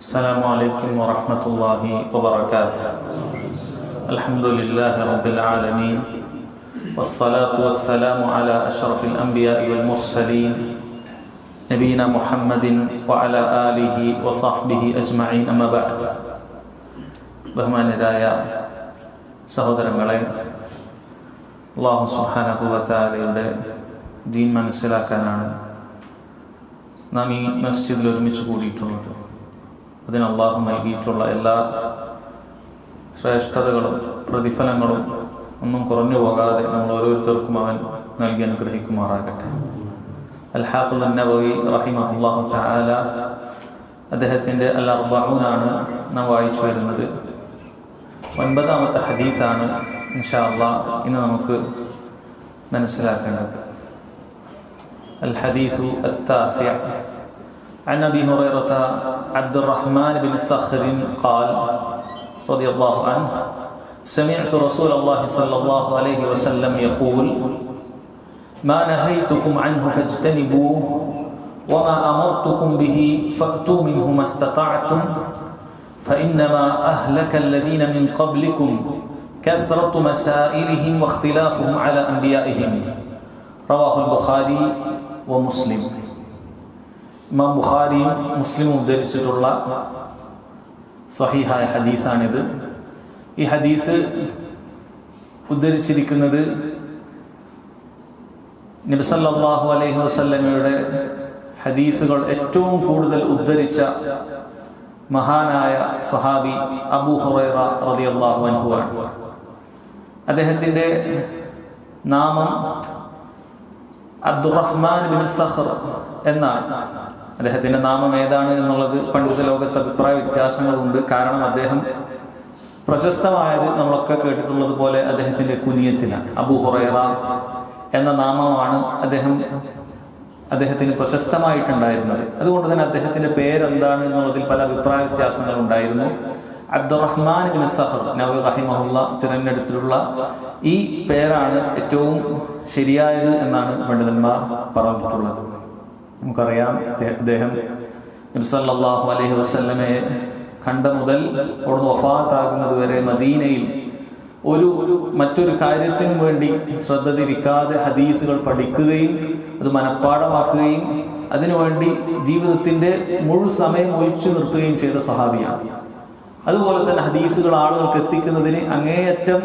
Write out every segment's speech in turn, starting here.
السلام عليكم ورحمة الله وبركاته. الحمد لله رب العالمين، والصلاة والسلام على أشرف الأنبياء والمرسلين نبينا محمد وعلى آله وصحبه أجمعين. أما بعد. ബഹുമാന്യരായ സഹോദരങ്ങളെ, അല്ലാഹു സുബ്ഹാനഹു വ തആലയുടെ ദീൻ മനസ്സിലാക്കാനാണ് നാം ഈ മസ്ജിദിൽ ഒരുമിച്ച് കൂടിയിട്ടുള്ളത്. അതിന് അള്ളാഹു നൽകിയിട്ടുള്ള എല്ലാ ശ്രേഷ്ഠതകളും പ്രതിഫലങ്ങളും ഒന്നും കുറഞ്ഞു പോകാതെ നമ്മൾ ഓരോരുത്തർക്കും അവൻ നൽകി അനുഗ്രഹിക്കുമാറാകട്ടെ. അൽ ഹാഫിദ് അൻ-നവവി റഹിമഹുല്ലാഹു തആല അദ്ദേഹത്തിൻ്റെ അൽ അർബഊനാണ് നാം വായിച്ചു വരുന്നത്. 9ാമത്തെ ഹദീസാണ് ഇൻഷാ അല്ലാഹ് ഇന്ന് നമുക്ക് മനസ്സിലാക്കേണ്ടത്. അൽ ഹദീസു അത്താസിഅ عن أبي هريرة عبد الرحمن بن صخر قال رضي الله عنه سمعت رسول الله صلى الله عليه وسلم يقول ما نهيتكم عنه فاجتنبوه وما أمرتكم به فأتوا منه ما استطعتم فإنما أهلك الذين من قبلكم كثرة مسائلهم واختلافهم على أنبيائهم رواه البخاري ومسلم. ഇമാം ബുഖാരിയും മുസ്ലിമും ഉദ്ധരിച്ചിട്ടുള്ള സ്വഹീഹായ ഹദീസാണിത്. ഈ ഹദീസ് ഉദ്ധരിച്ചിരിക്കുന്നത് നബി സല്ലല്ലാഹു അലൈഹി വസല്ലമയുടെ ഹദീസുകൾ ഏറ്റവും കൂടുതൽ ഉദ്ധരിച്ച മഹാനായ സ്വഹാബി അബൂ ഹുറൈറ റളിയല്ലാഹു അൻഹു ആണ്. അദ്ദേഹത്തിൻ്റെ നാമം അബ്ദുറഹ്മാൻ ബിൻ സഖർ എന്നാണ്. അദ്ദേഹത്തിന്റെ നാമം ഏതാണ് എന്നുള്ളത് പണ്ഡിത ലോകത്ത് അഭിപ്രായ വ്യത്യാസങ്ങളുണ്ട്. കാരണം അദ്ദേഹം പ്രശസ്തമായത് നമ്മളൊക്കെ കേട്ടിട്ടുള്ളത് പോലെ അദ്ദേഹത്തിന്റെ കുനിയത്തിലാണ്. അബൂ ഹുറൈറ എന്ന നാമമാണ് അദ്ദേഹത്തിന് പ്രശസ്തമായിട്ടുണ്ടായിരുന്നത്. അതുകൊണ്ട് തന്നെ അദ്ദേഹത്തിന്റെ പേരെന്താണ് എന്നുള്ളതിൽ പല അഭിപ്രായ വ്യത്യാസങ്ങൾ ഉണ്ടായിരുന്നു. അബ്ദുറഹ്മാൻ ബിൻ സഖർ നവവി റഹിമഹുല്ല തിരഞ്ഞെടുത്തിട്ടുള്ള ഈ പേരാണ് ഏറ്റവും ശരിയായത് എന്നാണ് പണ്ഡിതന്മാർ പറഞ്ഞിട്ടുള്ളത്. നമുക്കറിയാം, അദ്ദേഹം നബി സല്ലല്ലാഹു അലൈഹി വസല്ലമയെ കണ്ട മുതൽ അവിടുന്ന് വഫാത്താകുന്നത് വരെ മദീനയിൽ മറ്റൊരു കാര്യത്തിനും വേണ്ടി ശ്രദ്ധ തിരിക്കാതെ ഹദീസുകൾ പഠിക്കുകയും അത് മനഃപ്പാഠമാക്കുകയും അതിനുവേണ്ടി ജീവിതത്തിന്റെ മുഴുവൻ സമയം ഒഴിച്ചു നിർത്തുകയും ചെയ്ത സഹാബിയാണ്. അതുപോലെ തന്നെ ഹദീസുകൾ ആളുകൾക്ക് എത്തിക്കുന്നതിന് അങ്ങേയറ്റം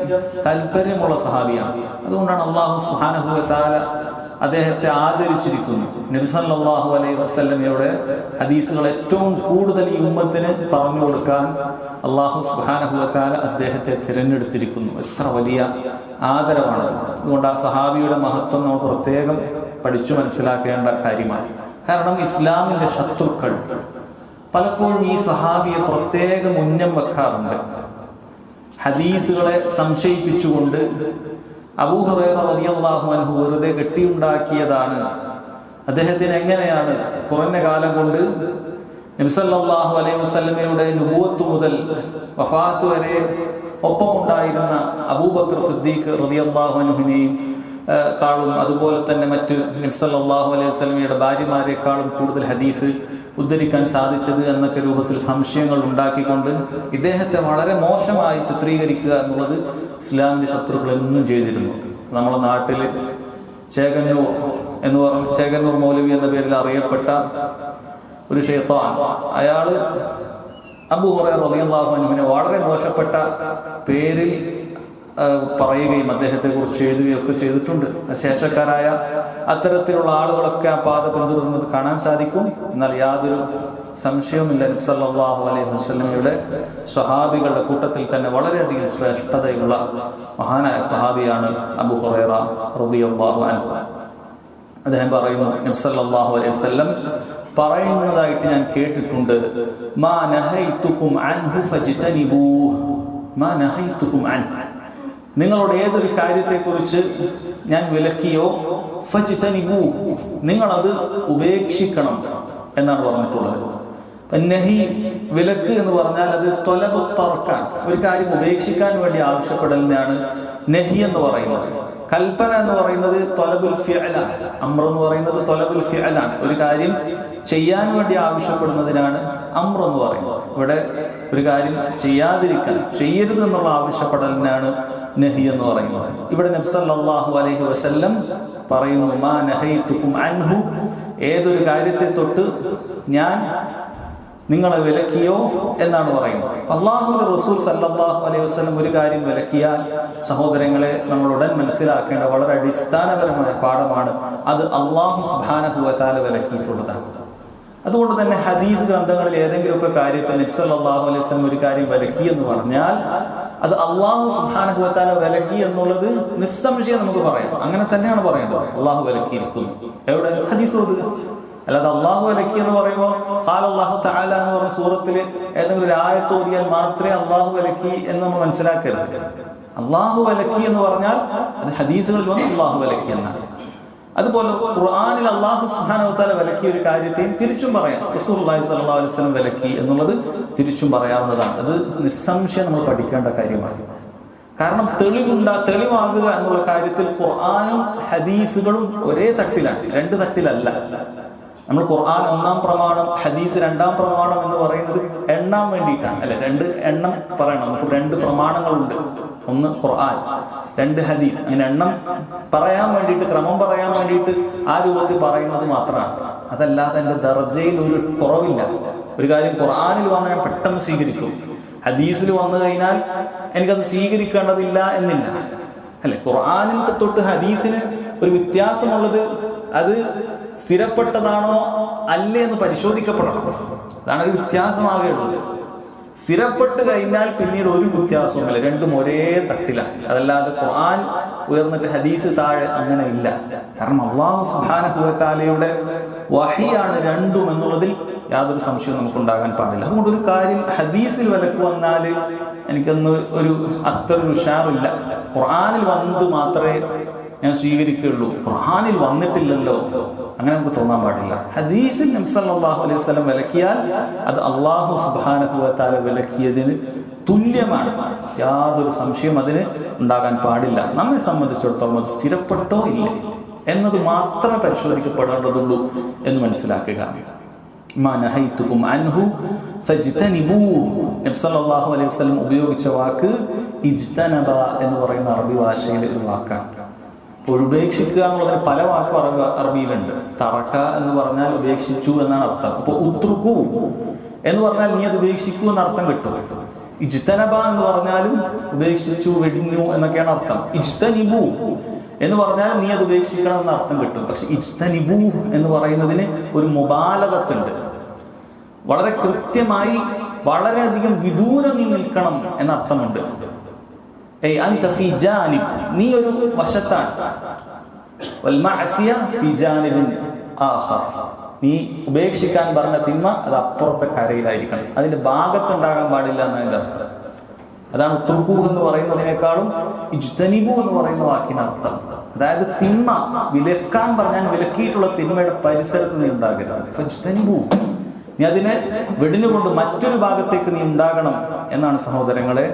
താല്പര്യമുള്ള സഹാബിയാണ്. അതുകൊണ്ടാണ് അല്ലാഹു സുബ്ഹാനഹു വ തആല അദ്ദേഹത്തെ ആദരിച്ചിരിക്കുന്നു. നബി സല്ലല്ലാഹു അലൈഹി വസല്ലമയുടെ ഹദീസുകൾ ഏറ്റവും കൂടുതൽ ഈ ഉമ്മത്തിന് പറഞ്ഞു കൊടുക്കാൻ അല്ലാഹു സുബ്ഹാനഹു വ തആല അദ്ദേഹത്തെ തിരഞ്ഞെടുത്തിരിക്കുന്നു. എത്ര വലിയ ആദരവാണത്. അതുകൊണ്ട് ആ സഹാബിയുടെ മഹത്വം നമ്മൾ പ്രത്യേകം പഠിച്ചു മനസ്സിലാക്കേണ്ട കാര്യമാണ്. കാരണം ഇസ്ലാമിന്റെ ശത്രുക്കൾ പലപ്പോഴും ഈ സഹാബിയെ പ്രത്യേകം ഉന്നം വെക്കാറുണ്ട്. ഹദീസുകളെ സംശയിപ്പിച്ചുകൊണ്ട് അബൂ ഹുറൈറ റളിയല്ലാഹു അൻഹു വെറുതെ കെട്ടിയുണ്ടാക്കിയതാണ്, അദ്ദേഹത്തിന് എങ്ങനെയാണ് കുറഞ്ഞ കാലം കൊണ്ട് നബി സല്ലല്ലാഹു അലൈഹി വസല്ലമയുടെ നുബുവത്ത് മുതൽ വഫാത്ത് വരെ ഒപ്പമുണ്ടായിരുന്ന അബൂബക്കർ സിദ്ദീഖ് റളിയല്ലാഹു അൻഹുവിനെയും കാളും അതുപോലെ തന്നെ മറ്റ് നബി സല്ലല്ലാഹു അലൈഹി വസല്ലമയുടെ ഭാര്യമാരെക്കാളും കൂടുതൽ ഹദീസ് ഉദ്ധരിക്കാൻ സാധിച്ചത് എന്നൊക്കെ രൂപത്തിൽ സംശയങ്ങൾ ഉണ്ടാക്കിക്കൊണ്ട് ഇദ്ദേഹത്തെ വളരെ മോശമായി ചിത്രീകരിക്കുക എന്നുള്ളത് ഇസ്ലാമിന്റെ ശത്രുക്കൾ എന്നും ചെയ്തിരുന്നു. നമ്മുടെ നാട്ടിൽ ചേകന്നൂർ മൗലവി എന്ന പേരിൽ അറിയപ്പെട്ട ഒരു ശൈത്താൻ, അയാള് അബൂ ഹുറൈറ റളിയല്ലാഹു അൻഹുവിനെ വളരെ മോശപ്പെട്ട പേരിൽ പറയുകയും അദ്ദേഹത്തെ കുറിച്ച് എഴുതുകയും ഒക്കെ ചെയ്തിട്ടുണ്ട്. ശേഷക്കാരായ അത്തരത്തിലുള്ള ആളുകളൊക്കെ ആ പാത പിന്തുടരുന്നത് കാണാൻ സാധിക്കും. എന്നാൽ യാതൊരു സംശയവുമില്ല, നബി സല്ലല്ലാഹു അലൈഹി വസല്ലമയുടെ സ്വഹാബികളുടെ കൂട്ടത്തിൽ തന്നെ വളരെയധികം ശ്രേഷ്ഠതയുള്ള മഹാനായ സ്വഹാബിയാണ് അബൂ ഹുറൈറ റളിയല്ലാഹു അൻഹു. അദ്ദേഹം പറയുന്നു, നബി സല്ലല്ലാഹു അലൈഹി വസല്ലം പറയുന്നതായിട്ട് ഞാൻ കേട്ടിട്ടുണ്ട്, മാ നഹൈതുകും അൻഹു ഫജ്തനിബൂഹ്. മാ നഹൈതുകും അൻഹു, നിങ്ങളോട് ഏതൊരു കാര്യത്തെക്കുറിച്ച് ഞാൻ വിലക്കിയോ ഫജ്തനിബൂ, നിങ്ങളത് ഉപേക്ഷിക്കണം എന്നാണ് പറഞ്ഞിട്ടുള്ളത്. നഹി, വിലക്ക് എന്ന് പറഞ്ഞാൽ അത് തൊലബ് തർക്കാൻ, ഒരു കാര്യം ഉപേക്ഷിക്കാൻ വേണ്ടി ആവശ്യപ്പെടലിനാണ് നഹി എന്ന് പറയുന്നത്. കൽപ്പന എന്ന് പറയുന്നത് തൊലബുൽ ഫിഅലാണ്. അംർ എന്ന് പറയുന്നത് തൊലബുൽ ഫിഅലാണ്. ഒരു കാര്യം ചെയ്യാൻ വേണ്ടി ആവശ്യപ്പെടുന്നതിനാണ് അംർ എന്ന് പറയുന്നത്. ഇവിടെ ഒരു കാര്യം ചെയ്യാതിരിക്കാൻ, ചെയ്യരുത് എന്നുള്ള ആവശ്യപ്പെടലിനാണ് നഹി എന്ന് പറയുന്നത്. ഇവിടെ നബി സല്ലല്ലാഹു അലൈഹി വസല്ലം പറയുന്നു, മാ നഹൈതുകും അൻഹു, ഏതൊരു കാര്യത്തെ തൊട്ട് ഞാൻ നിങ്ങളെ വിലക്കിയോ എന്നാണ് പറയുന്നത്. അല്ലാഹുവിന്റെ റസൂൽ സല്ലല്ലാഹു അലൈഹി വസല്ലം ഒരു കാര്യം വിലക്കിയാൽ സഹോദരങ്ങളെ നമ്മൾ ഉടൻ മനസ്സിലാക്കേണ്ട വളരെ അടിസ്ഥാനപരമായ പാഠമാണ്, അത് അല്ലാഹു സുബ്ഹാനഹു വ തആല വിലക്കിയിട്ടുള്ളതാണ്. അതുകൊണ്ട് തന്നെ ഹദീസ് ഗ്രന്ഥങ്ങളിൽ ഏതെങ്കിലുമൊക്കെ കാര്യത്തിൽ നബി സല്ലല്ലാഹു അലൈഹി വസല്ലം ഒരു കാര്യം വിലക്കി എന്ന് പറഞ്ഞാൽ അത് അല്ലാഹു സുബ്ഹാനഹു വ തആല വിലക്കി എന്നുള്ളത് നിസ്സംശയം നമുക്ക് പറയാം. അങ്ങനെ തന്നെയാണ് പറയേണ്ടത്. അല്ലാഹു വിലക്കിയിരിക്കുന്നു. എവിടെ? ഹദീസ് ഓതുക. അല്ലാതെ അള്ളാഹു വിലക്കി എന്ന് പറയുമ്പോൾ ഖാല അല്ലാഹു തആല എന്ന് പറഞ്ഞ സൂറത്തിൽ ഏതെങ്കിലും ഒരു ആയത്ത് ഓതിയാൽ മാത്രമേ അള്ളാഹു വിലക്കി എന്ന് നമ്മൾ മനസ്സിലാക്കരുത്. അള്ളാഹു വിലക്കി എന്ന് പറഞ്ഞാൽ അത് ഹദീസുകളിൽ വന്ന് അള്ളാഹു വിലക്കി എന്നാണ്. അതുപോലെ ഖുർആനിൽ അല്ലാഹു സുബ്ഹാനഹു വ തആല വിലക്കിയ ഒരു കാര്യത്തെയും തിരിച്ചും പറയാം. റസൂലുള്ളാഹി സ്വല്ലല്ലാഹു അലൈഹി വസല്ലം വിലക്കി എന്നുള്ളത് തിരിച്ചും പറയാവുന്നതാണ്. അത് നിസ്സംശയം നമ്മൾ പഠിക്കേണ്ട കാര്യമാണ്. കാരണം തെളിവാകുക എന്നുള്ള കാര്യത്തിൽ ഖുർആനും ഹദീസുകളും ഒരേ തട്ടിലാണ്, രണ്ട് തട്ടിലല്ല. നമ്മൾ ഖുർആൻ ഒന്നാം പ്രമാണം, ഹദീസ് രണ്ടാം പ്രമാണം എന്ന് പറയുന്നത് എണ്ണാൻ വേണ്ടിയിട്ടാണ്, അല്ലെ? രണ്ട് എണ്ണം പറയണം. നമുക്ക് രണ്ട് പ്രമാണങ്ങളുണ്ട്, ഒന്ന് ഖുർആൻ, രണ്ട് ഹദീസ്. അങ്ങനെ എണ്ണം പറയാൻ വേണ്ടിയിട്ട്, ക്രമം പറയാൻ വേണ്ടിയിട്ട് ആ രൂപത്തിൽ പറയുന്നത് മാത്രമാണ്. അതല്ലാതെ എൻ്റെ ദർജയിൽ ഒരു കുറവില്ല. ഒരു കാര്യം ഖുർആനിൽ വന്നാൽ ഞാൻ പെട്ടെന്ന് സ്വീകരിക്കും, ഹദീസിൽ വന്നു കഴിഞ്ഞാൽ എനിക്കത് സ്വീകരിക്കേണ്ടതില്ല എന്നില്ല, അല്ലെ? ഖുർആനിൽ തൊട്ട് ഹദീസിന് ഒരു വ്യത്യാസമുള്ളത് അത് സ്ഥിരപ്പെട്ടതാണോ അല്ലേ എന്ന് പരിശോധിക്കപ്പെടണം. അതാണ് ഒരു വ്യത്യാസമാകേണ്ടത്. സ്ഥിരപ്പെട്ട് കഴിഞ്ഞാൽ പിന്നീട് ഒരു വ്യത്യാസവുമില്ല, രണ്ടും ഒരേ തട്ടിലാണ്. അതല്ലാതെ ഖുർആൻ ഉയർന്നിട്ട് ഹദീസ് താഴെ, അങ്ങനെ ഇല്ല. കാരണം അല്ലാഹു സുബ്ഹാനഹു വ തആലയുടെ വഹിയാണ് രണ്ടും എന്നുള്ളതിൽ യാതൊരു സംശയവും നമുക്കുണ്ടാകാൻ പാടില്ല. അതുകൊണ്ട് ഒരു കാര്യം ഹദീസിൽ വിലക്ക് വന്നാൽ എനിക്കൊന്ന് അത്ര ഉഷാറില്ല, ഖുർആനിൽ വന്നത് മാത്രമേ ഞാൻ സ്വീകരിക്കുകയുള്ളൂ, ഖുർആനിൽ വന്നിട്ടില്ലല്ലോ, അങ്ങനെ നമുക്ക് തോന്നാൻ പാടില്ല. ഹദീസിൽ നബി സല്ലല്ലാഹു അലൈഹി വസല്ലം വിലക്കിയാൽ അത് അല്ലാഹു സുബ്ഹാനഹു വ തആല വിലക്കിയതിന് തുല്യമാണ്. യാതൊരു സംശയം അതിന് ഉണ്ടാകാൻ പാടില്ല. നമ്മെ സംബന്ധിച്ചിടത്തോളം അത് സ്ഥിരപ്പെട്ടോ ഇല്ലേ എന്നത് മാത്രമേ പരിശോധിക്കപ്പെടേണ്ടതുള്ളൂ എന്ന് മനസ്സിലാക്കുക. മാ നഹൈതുകും അൻഹു ഫജ്തനിബൂ. നബി സല്ലല്ലാഹു അലൈഹി വസല്ലം ഉപയോഗിച്ച വാക്ക് ഇജ്തനബ എന്ന് പറയുന്ന അറബി ഭാഷയിലെ ഒരു വാക്കാണ്. ഉപേക്ഷിക്കുക എന്നുള്ളതിന് പല വാക്കും അറബിയിലുണ്ട്. തറക്ക എന്ന് പറഞ്ഞാൽ ഉപേക്ഷിച്ചു എന്നാണ് അർത്ഥം. അപ്പൊ ഉത്രുക്കു എന്ന് പറഞ്ഞാൽ നീ അത് ഉപേക്ഷിക്കൂ എന്ന അർത്ഥം കിട്ടും. ഇജ്തനബ എന്ന് പറഞ്ഞാലും ഉപേക്ഷിച്ചു, വെടിഞ്ഞു എന്നൊക്കെയാണ് അർത്ഥം. ഇജ്തനിബു എന്ന് പറഞ്ഞാൽ നീ അത് ഉപേക്ഷിക്കണം എന്ന അർത്ഥം കിട്ടും. പക്ഷെ ഇജ്തനിബു എന്ന് പറയുന്നതിന് ഒരു മുബാലഗത്തുണ്ട്. വളരെ കൃത്യമായി വളരെയധികം വിദൂരം നീ നിൽക്കണം എന്ന അർത്ഥമുണ്ട്. നീ ഒരു വശത്താണ്, നീ ഉപേക്ഷിക്കാൻ പറഞ്ഞ തിന്മ അത് അപ്പുറത്തെ കരയിലായിരിക്കണം, അതിന്റെ ഭാഗത്തുണ്ടാകാൻ പാടില്ല എന്നതിന്റെ അർത്ഥം. അതാണ് ഉത്രുക്കു എന്ന് പറയുന്നതിനേക്കാളും ഇജ്തനിബു എന്ന് പറയുന്ന വാക്കിന് അർത്ഥം. അതായത് തിന്മ വിലക്കാൻ പറഞ്ഞാൽ വിലക്കിയിട്ടുള്ള തിന്മയുടെ പരിസരത്ത് നീ ഉണ്ടാകരുത്. നീ അതിനെ വെടിഞ്ഞുകൊണ്ട് മറ്റൊരു ഭാഗത്തേക്ക് നീ ഉണ്ടാകണം എന്നാണ് സഹോദരങ്ങളെ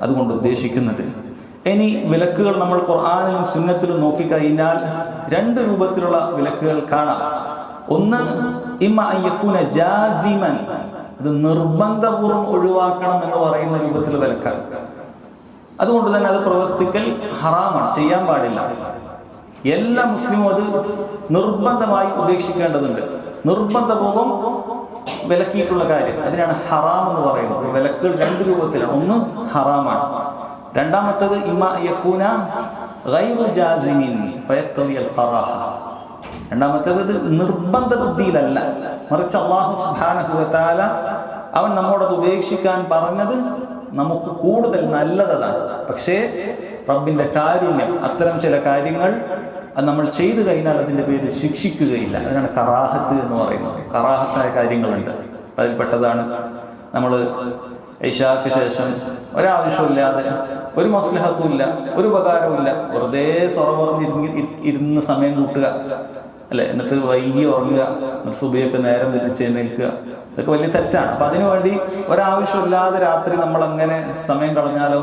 അതുകൊണ്ട് ഉദ്ദേശിക്കുന്നത്. ഇനി വിലക്കുകൾ നമ്മൾ ഖുർആനിലും സുന്നത്തിലും നോക്കിക്കഴിഞ്ഞാൽ രണ്ട് രൂപത്തിലുള്ള വിലക്കുകൾ കാണാം. ഒന്ന് ഇമ്മ അൻ യകൂന ജാസിമൻ, അത് നിർബന്ധപൂർവ്വം ഒഴിവാക്കണം എന്ന് പറയുന്ന രൂപത്തിൽ വിലക്കാണ്. അതുകൊണ്ട് തന്നെ അത് പ്രവർത്തിക്കൽ ഹറാമാണ്, ചെയ്യാൻ പാടില്ല. എല്ലാ മുസ്ലിമും അത് നിർബന്ധമായി ഉപേക്ഷിക്കേണ്ടതുണ്ട്. നിർബന്ധപൂർവ്വം വിലക്കിയിട്ടുള്ള കാര്യം അതിനാണ് ഹറാം എന്ന് പറയുന്നത്. വിലക്കുകൾ രണ്ട് രൂപത്തിലാണ്. ഒന്ന് ഹറാമാണ്, രണ്ടാമത്തത് ഇമ്മ യകൂന ഗൈറു ജാസിമിൻ ഫയഖ്തദി അൽ ഖറാഹ. രണ്ടാമത്തേത് ഇത് നിർബന്ധ ബുദ്ധിയിലല്ല, മറിച്ച് അല്ലാഹു സുബ്ഹാനഹു വ തആല അവൻ നമ്മോടത് ഉപേക്ഷിക്കാൻ പറഞ്ഞത് നമുക്ക് കൂടുതൽ നല്ലതാണ്. പക്ഷേ റബ്ബിന്റെ കാരുണ്യം, അത്തരം ചില കാര്യങ്ങൾ അത് നമ്മൾ ചെയ്തു കഴിഞ്ഞാൽ അതിൻ്റെ പേരിൽ ശിക്ഷിക്കുകയില്ല. അതിനാണ് കറാഹത്ത് എന്ന് പറയുന്നത്. കറാഹത്തായ കാര്യങ്ങളുണ്ട്, അതിൽപ്പെട്ടതാണ് നമ്മൾ ഇശാക്ക് ശേഷം ഒരാവശ്യമില്ലാതെ, ഒരു മസ്ലഹത്തും ഇല്ല, ഒരു ഉപകാരവും, വെറുതെ ഇരുന്ന് സമയം കൂട്ടുക, അല്ലെ? എന്നിട്ട് വൈകി ഉറങ്ങുക, എന്നിട്ട് സുബഹിയൊക്കെ നേരം തിരിച്ച് എഴുന്നേൽക്കുക. ഇതൊക്കെ വലിയ തെറ്റാണ്. അപ്പൊ അതിനുവേണ്ടി ഒരാവശ്യമില്ലാതെ രാത്രി നമ്മൾ അങ്ങനെ സമയം കളഞ്ഞാലോ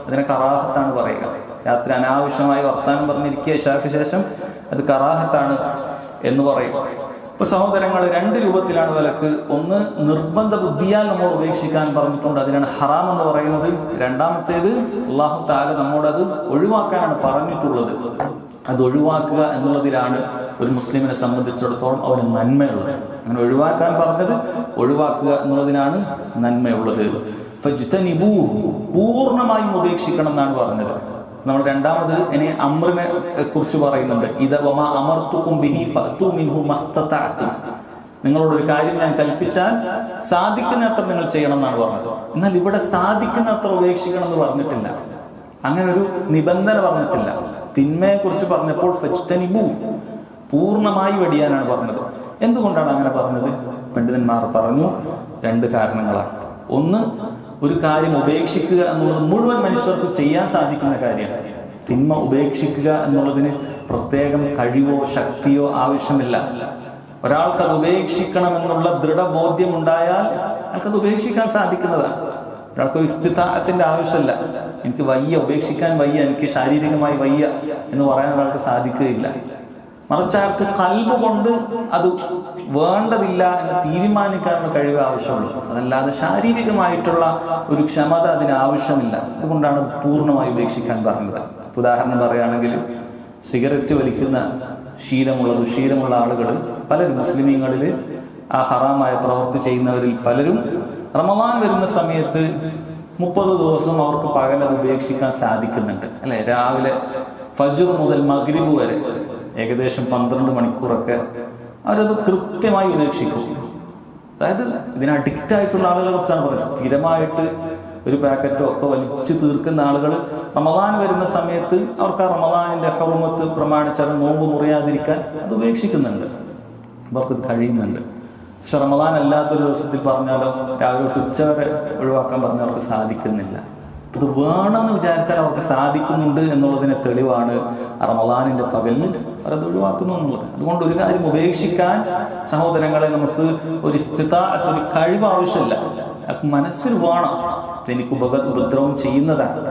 അതിനെ കറാഹത്താണ് പറയുക. രാത്രി അനാവശ്യമായി വർത്താനം പറഞ്ഞിരിക്കുക ഇശാക്ക് ശേഷം, അത് കറാഹത്താണ് എന്ന് പറയും. ഇപ്പൊ സഹോദരങ്ങൾ, രണ്ട് രൂപത്തിലാണ് വിലക്ക്. ഒന്ന്, നിർബന്ധ ബുദ്ധിയാൽ നമ്മൾ ഉപേക്ഷിക്കാൻ പറഞ്ഞിട്ടുണ്ട്, അതിനാണ് ഹറാം എന്ന് പറയുന്നത്. രണ്ടാമത്തേത്, അല്ലാഹു തആല നമ്മോടത് ഒഴിവാക്കാനാണ് പറഞ്ഞിട്ടുള്ളത്. അത് ഒഴിവാക്കുക എന്നുള്ളതിലാണ് ഒരു മുസ്ലിമിനെ സംബന്ധിച്ചിടത്തോളം അവന് നന്മയുള്ളത്. അങ്ങനെ ഒഴിവാക്കാൻ പറഞ്ഞത് ഒഴിവാക്കുക എന്നുള്ളതിനാണ് നന്മയുള്ളത്. ഫജ്തനിബൂ, പൂർണ്ണമായും ഉപേക്ഷിക്കണം എന്നാണ് പറഞ്ഞത്. നമ്മൾ രണ്ടാമത് ഇനി അമ്രിനെ കുറിച്ച് പറയുന്നുണ്ട്. ഇദ വമാ അമർതുകും ബിഹി ഫഅതു മിൻഹു മസ്തതഅതും, നിങ്ങളോടൊരു കാര്യം ഞാൻ കൽപ്പിച്ചാൽ സാധിക്കുന്നത്ര നിങ്ങൾ ചെയ്യണം എന്നാണ് പറഞ്ഞത്. എന്നാൽ ഇവിടെ സാധിക്കുന്നത്ര ഉപേക്ഷിക്കണം എന്ന് പറഞ്ഞിട്ടില്ല, അങ്ങനെ ഒരു നിബന്ധന പറഞ്ഞിട്ടില്ല. തിന്മയെ കുറിച്ച് പറഞ്ഞപ്പോൾ ഫജ്തനിബൂ, പൂർണ്ണമായി വെടിയാനാണ് പറഞ്ഞത്. എന്തുകൊണ്ടാണ് അങ്ങനെ പറഞ്ഞത്? പണ്ഡിതന്മാർ പറഞ്ഞു, രണ്ട് കാരണങ്ങളാണ്. ഒന്ന്, ഒരു കാര്യം ഉപേക്ഷിക്കുക എന്നുള്ളത് മുഴുവൻ മനുഷ്യർക്ക് ചെയ്യാൻ സാധിക്കുന്ന കാര്യമാണ്. തിന്മ ഉപേക്ഷിക്കുക എന്നുള്ളതിന് പ്രത്യേകം കഴിവോ ശക്തിയോ ആവശ്യമില്ല. ഒരാൾക്കത് ഉപേക്ഷിക്കണമെന്നുള്ള ദൃഢബോധ്യം ഉണ്ടായാൽ അയാൾക്കത് ഉപേക്ഷിക്കാൻ സാധിക്കുന്നതാണ്. ഒരാൾക്ക് ഇസ്തിതാഅത്തിന്റെ ആവശ്യമില്ല. എനിക്ക് വയ്യ, ഉപേക്ഷിക്കാൻ വയ്യ, എനിക്ക് ശാരീരികമായി വയ്യ എന്ന് പറയാൻ ഒരാൾക്ക് സാധിക്കുകയില്ല. മറിച്ച് അയാൾക്ക് കൽബ് കൊണ്ട് അത് വേണ്ടതില്ല എന്ന് തീരുമാനിക്കാനുള്ള കഴിവ് ആവശ്യമുള്ളൂ. അതല്ലാതെ ശാരീരികമായിട്ടുള്ള ഒരു ക്ഷമത അതിന് ആവശ്യമില്ല. അതുകൊണ്ടാണ് അത് പൂർണ്ണമായി ഉപേക്ഷിക്കാൻ പറഞ്ഞത്. ഉദാഹരണം പറയുകയാണെങ്കിൽ, സിഗരറ്റ് വലിക്കുന്ന ദുശീലമുള്ള ആളുകൾ പലരും, മുസ്ലിമീങ്ങളിൽ ആ ഹറാമായ പ്രവൃത്തി ചെയ്യുന്നവരിൽ പലരും റമളാൻ വരുന്ന സമയത്ത് 30 ദിവസം അവർക്ക് പകലത് ഉപേക്ഷിക്കാൻ സാധിക്കുന്നുണ്ട്, അല്ലെ? രാവിലെ ഫജ്ർ മുതൽ മഗ്രിബ് വരെ ഏകദേശം 12 മണിക്കൂറൊക്കെ അവരത് കൃത്യമായി ഉപേക്ഷിക്കും. അതായത് ഇതിന് അഡിക്റ്റ് ആയിട്ടുള്ള ആളുകളെ കുറിച്ചാണ് പറയുന്നത്. സ്ഥിരമായിട്ട് ഒരു പാക്കറ്റോ ഒക്കെ വലിച്ചു തീർക്കുന്ന ആളുകൾ റമളാൻ വരുന്ന സമയത്ത് അവർക്ക് ആ റമളാനിന്റെ ഹുർമത്ത് പ്രമാണിച്ച് അത് നോമ്പ് മുറിയാതിരിക്കാൻ അത് ഉപേക്ഷിക്കുന്നുണ്ട്, അവർക്കത് കഴിയുന്നുണ്ട്. പക്ഷെ റമളാൻ അല്ലാത്തൊരു ദിവസത്തിൽ പറഞ്ഞാലോ രാവിലെ തൊട്ട് ഉച്ചവരെ ഒഴിവാക്കാൻ പറഞ്ഞാൽ അവർക്ക് സാധിക്കുന്നില്ല. ഇത് വേണമെന്ന് വിചാരിച്ചാൽ അവർക്ക് സാധിക്കുന്നുണ്ട് എന്നുള്ളതിന് തെളിവാണ് റമളാനിന്റെ പകലിൽ അവരത് ഒഴിവാക്കുന്നു എന്നുള്ളത്. അതുകൊണ്ട് ഒരു കാര്യം ഉപേക്ഷിക്കാൻ സഹോദരങ്ങളെ നമുക്ക് ഒരു ഒരു കഴിവ് ആവശ്യമില്ല, അയാൾക്ക് മനസ്സിൽ വേണം എനിക്ക് ഉപദ്രവം ചെയ്യുന്നതാണ്.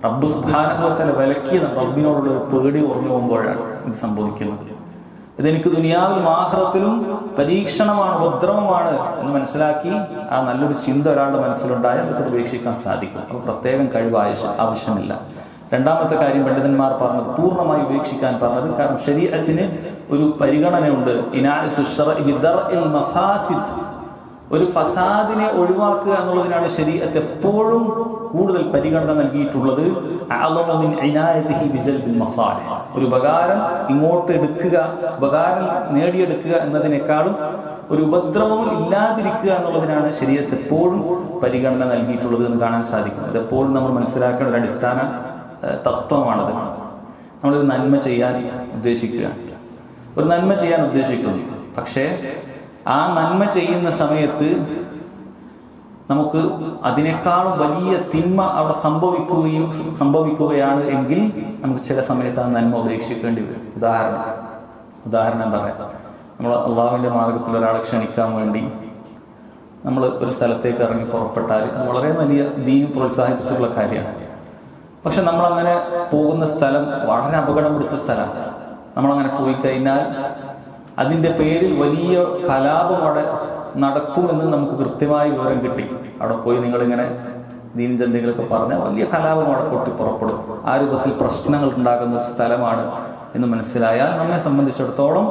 റബ്ബ് സുബ്ഹാനഹു വ തആല വിലക്കിയതാണ്. റബ്ബിനോടുള്ള ഒരു പേടി ഉറഞ്ഞു പോകുമ്പോഴാണ് ഇത് സംഭവിക്കുന്നത്. ഇതെനിക്ക് ദുനിയാവിലും ആഖിറത്തിലും പരീക്ഷണമാണ്, ഉപദ്രവമാണ് എന്ന് മനസ്സിലാക്കി ആ നല്ലൊരു ചിന്ത ഒരാളുടെ മനസ്സിലുണ്ടായാൽ അത് ഉപേക്ഷിക്കാൻ സാധിക്കും. അപ്പോൾ പ്രത്യേകം കഴിവ് ആവശ്യമില്ല. രണ്ടാമത്തെ കാര്യം പണ്ഡിതന്മാർ പറഞ്ഞത്, പൂർണ്ണമായി ഉപേക്ഷിക്കാൻ പറഞ്ഞത്, കാരണം ശരീഅത്തിന് ഒരു പരിഗണനയുണ്ട്. ഇനാഅത്തു ശർഇ ബിദർഇൽ മഫാസിദ്, ഒരു ഫസാദിനെ ഒഴിവാക്കുക എന്നുള്ളതിനാണ് ശരീഅത്ത് എപ്പോഴും കൂടുതൽ പരിഗണന നൽകിയിട്ടുള്ളത്. അഅ്ളമു മിൻ ഇനായതിഹി ബിജൽബിൽ മസാലിഹ്, ഒരു ഉപകാരം ഇങ്ങോട്ട് എടുക്കുക, ഉപകാരം നേടിയെടുക്കുക എന്നതിനേക്കാളും ഒരു ഉപദ്രവം ഇല്ലാതിരിക്കുക എന്നുള്ളതിനാണ് ശരീഅത്ത് എപ്പോഴും പരിഗണന നൽകിയിട്ടുള്ളത് എന്ന് കാണാൻ സാധിക്കും. ഇതെപ്പോഴും നമ്മൾ മനസ്സിലാക്കേണ്ട ഒരു അടിസ്ഥാന തത്വമാണത്. നമ്മളൊരു നന്മ ചെയ്യാൻ ഉദ്ദേശിക്കുന്നു, പക്ഷേ ആ നന്മ ചെയ്യുന്ന സമയത്ത് നമുക്ക് അതിനേക്കാളും വലിയ തിന്മ അവിടെ സംഭവിക്കുകയാണ് എങ്കിൽ നമുക്ക് ചില സമയത്ത് ആ നന്മ ഉപേക്ഷിക്കേണ്ടി വരും. ഉദാഹരണം പറയാം. നമ്മൾ അള്ളാഹുവിൻ്റെ മാർഗത്തിൽ ഒരാളെ ക്ഷണിക്കാൻ വേണ്ടി നമ്മൾ ഒരു സ്ഥലത്തേക്ക് ഇറങ്ങി പുറപ്പെട്ടാൽ അത് വളരെ വലിയ ദീൻ പ്രോത്സാഹിപ്പിച്ചിട്ടുള്ള കാര്യമാണ്. പക്ഷെ നമ്മളങ്ങനെ പോകുന്ന സ്ഥലം വളരെ അപകടം പിടിച്ച സ്ഥലമാണ്. നമ്മളങ്ങനെ പോയി കഴിഞ്ഞാൽ അതിൻ്റെ പേരിൽ വലിയ കലാപം അവിടെ നടക്കുമെന്ന് നമുക്ക് കൃത്യമായി വിവരം കിട്ടി. അവിടെ പോയി നിങ്ങളിങ്ങനെ ദീനിൻ്റെ എന്തെങ്കിലുമൊക്കെ പറഞ്ഞാൽ വലിയ കലാപം അവിടെ പൊട്ടി പുറപ്പെടും. ആ രൂപത്തിൽ പ്രശ്നങ്ങൾ ഉണ്ടാകുന്ന ഒരു സ്ഥലമാണ് എന്ന് മനസ്സിലായാൽ നമ്മെ സംബന്ധിച്ചിടത്തോളം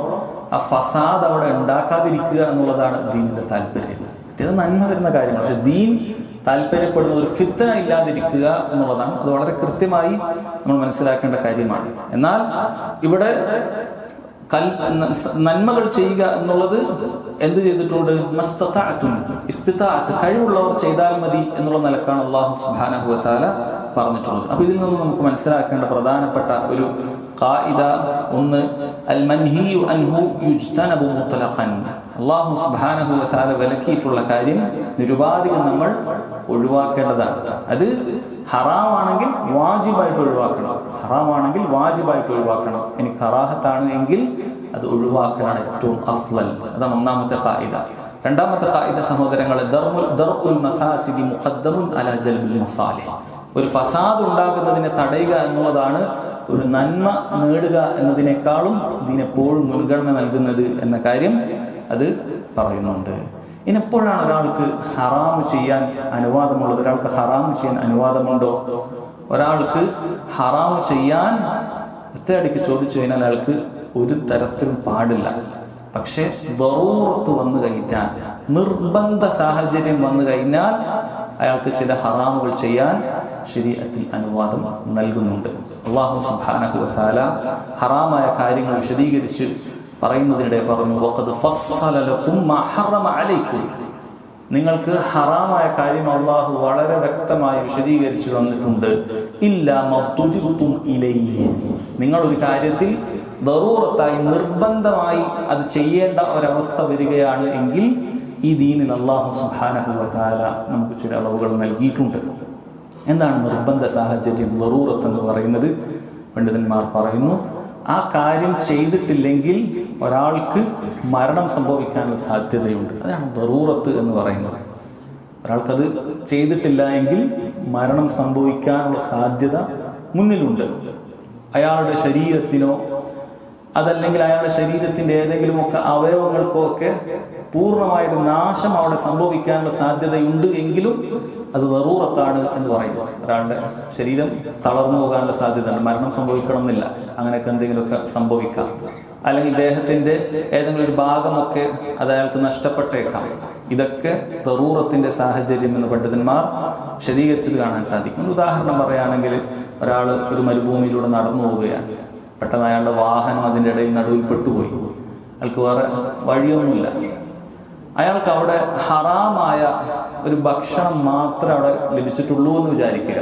ആ ഫസാദ് അവിടെ ഉണ്ടാക്കാതിരിക്കുക എന്നുള്ളതാണ് ദീനിൻ്റെ താല്പര്യം. ഇത് നന്മ വരുന്ന കാര്യമാണ്. പക്ഷെ ദീൻ താല്പര്യപ്പെടുന്ന ഒരു ഫിത്ന ഇല്ലാതിരിക്കുക എന്നുള്ളതാണ്. അത് വളരെ കൃത്യമായി നമ്മൾ മനസ്സിലാക്കേണ്ട കാര്യമാണ്. എന്നാൽ ഇവിടെ നന്മകൾ ചെയ്യുക എന്നുള്ളത് എന്ത് ചെയ്തിട്ടുണ്ട്? ഇസ്തിതാഅത്ത്, കഴിവുള്ളവർ ചെയ്താൽ മതി എന്നുള്ള നിലക്കാണ് അല്ലാഹു സുബ്ഹാനഹു വ തആല പറഞ്ഞിട്ടുള്ളത്. അപ്പൊ ഇതിൽ നിന്ന് നമുക്ക് മനസ്സിലാക്കേണ്ട പ്രധാനപ്പെട്ട ഒരു ഖായിദ ഒന്ന്, അൽ മൻഹിയു അൻഹു യുജ്തനബു മുത്ലഖൻ. അല്ലാഹു സുബ്ഹാനഹു വ തആല വിലക്കിയിട്ടുള്ള കാര്യം നിരുപാധികം നമ്മൾ ഒഴിവാക്കേണ്ടതാണ്. അത് ഹറാമാണെങ്കിൽ വാജിബായിട്ട് ഒഴിവാക്കണം. ഇനി കറാഹത്താണ് എങ്കിൽ അത് ഒഴിവാക്കലാണ് ഏറ്റവും അഫ്ളൽ. അതാണ് ഒന്നാമത്തെ ഖായിദ. രണ്ടാമത്തെ ഖായിദ സഹോദരങ്ങളെ, ദർഉൽ മഫാസിദി മുഖദ്ദമുൻ അലാ ജൽബിൽ മസാലിഹ്. ഒരു ഫസാദ് ഉണ്ടാകുന്നതിനെ തടയുക എന്നുള്ളതാണ് ഒരു നന്മ നേടുക എന്നതിനേക്കാളും ഇതിനെപ്പോഴും മുൻഗണന നൽകുന്നത് എന്ന കാര്യം അത് പറയുന്നുണ്ട്. ഇനിപ്പോഴാണ് ഒരാൾക്ക് ഹറാമ് ചെയ്യാൻ അനുവാദമുള്ളത്? ഒരാൾക്ക് ഹറാമ് ചെയ്യാൻ അനുവാദമുണ്ടോ? ഒരാൾക്ക് ഹറാമ് ചെയ്യാൻ ഒറ്റയടിക്ക് ചോദിച്ചു കഴിഞ്ഞാൽ അയാൾക്ക് ഒരു തരത്തിലും പാടില്ല. പക്ഷെ ദറൂറത്ത് വന്നു കഴിഞ്ഞാൽ, നിർബന്ധ സാഹചര്യം വന്നു കഴിഞ്ഞാൽ അയാൾക്ക് ചില ഹറാമുകൾ ചെയ്യാൻ ശരീഅത്തിൽ അനുവാദം നൽകുന്നുണ്ട്. അല്ലാഹു സുബ്ഹാനഹു വ തആല ഹറാമായ കാര്യങ്ങൾ വിശദീകരിച്ച് പറയുന്നതിനിടെ പറഞ്ഞു, വഖദ് ഫസ്സല ലക്കും മാ ഹറമ അലൈക്കും. നിങ്ങൾക്ക് ഹറാമായ കാര്യം അല്ലാഹു വളരെ വ്യക്തമായി വിശദീകരിച്ചു തന്നിട്ടുണ്ട്. ഇല്ലാ മദ്തുരിതും ഇലൈഹി. നിങ്ങൾ ഒരു കാര്യത്തിൽ ദറൂറത്തായി നിർബന്ധമായി അത് ചെയ്യേണ്ട ഒരവസ്ഥ വരികയാണ് എങ്കിൽ ഈ ദീനിൽ അല്ലാഹു സുബ്ഹാനഹു വ തആല നമുക്ക് ചില അളവുകൾ നൽകിയിട്ടുണ്ട്. എന്താണ് നിർബന്ധ സാഹചര്യം, ദറൂറത്ത് എന്ന് പറയുന്നത്? പണ്ഡിതന്മാർ പറയുന്നു, ആ കാര്യം ചെയ്തിട്ടില്ലെങ്കിൽ ഒരാൾക്ക് മരണം സംഭവിക്കാനുള്ള സാധ്യതയുണ്ട്. അതാണ് ദറൂറത്ത് എന്ന് പറയുന്നത്. ഒരാൾക്കത് ചെയ്തിട്ടില്ല എങ്കിൽ മരണം സംഭവിക്കാനുള്ള സാധ്യത മുന്നിലുണ്ട്. അയാളുടെ ശരീരത്തിനോ അതല്ലെങ്കിൽ അയാളുടെ ശരീരത്തിന്റെ ഏതെങ്കിലുമൊക്കെ അവയവങ്ങൾക്കോ ഒക്കെ പൂർണ്ണമായിട്ട് നാശം അവിടെ സംഭവിക്കാനുള്ള സാധ്യതയുണ്ട് എങ്കിലും അത് ദറൂറത്താണ് എന്ന് പറയുന്നു. ഒരാളുടെ ശരീരം തളർന്നു പോകാനുള്ള സാധ്യതയുണ്ട്, മരണം സംഭവിക്കണമെന്നില്ല, അങ്ങനെയൊക്കെ എന്തെങ്കിലുമൊക്കെ സംഭവിക്കാം. അല്ലെങ്കിൽ ദേഹത്തിന്റെ ഏതെങ്കിലും ഒരു ഭാഗമൊക്കെ അത് അയാൾക്ക് നഷ്ടപ്പെട്ടേക്കാം. ഇതൊക്കെ ദറൂറത്തിന്റെ സാഹചര്യം എന്ന് പണ്ഡിതന്മാർ വിശദീകരിച്ചത് കാണാൻ സാധിക്കും. ഉദാഹരണം പറയുകയാണെങ്കിൽ, ഒരാൾ ഒരു മരുഭൂമിയിലൂടെ നടന്നു പോവുകയാണ്. പെട്ടെന്ന് അയാളുടെ വാഹനം അതിൻ്റെ ഇടയിൽ നടുവിൽ പെട്ടുപോയി. അയാൾക്ക് വേറെ വഴിയൊന്നുമില്ല. അയാൾക്ക് അവിടെ ഹറാമായ ഒരു ഭക്ഷണം മാത്രമേ അവിടെ ലഭിച്ചിട്ടുള്ളൂ എന്ന് വിചാരിക്കുക.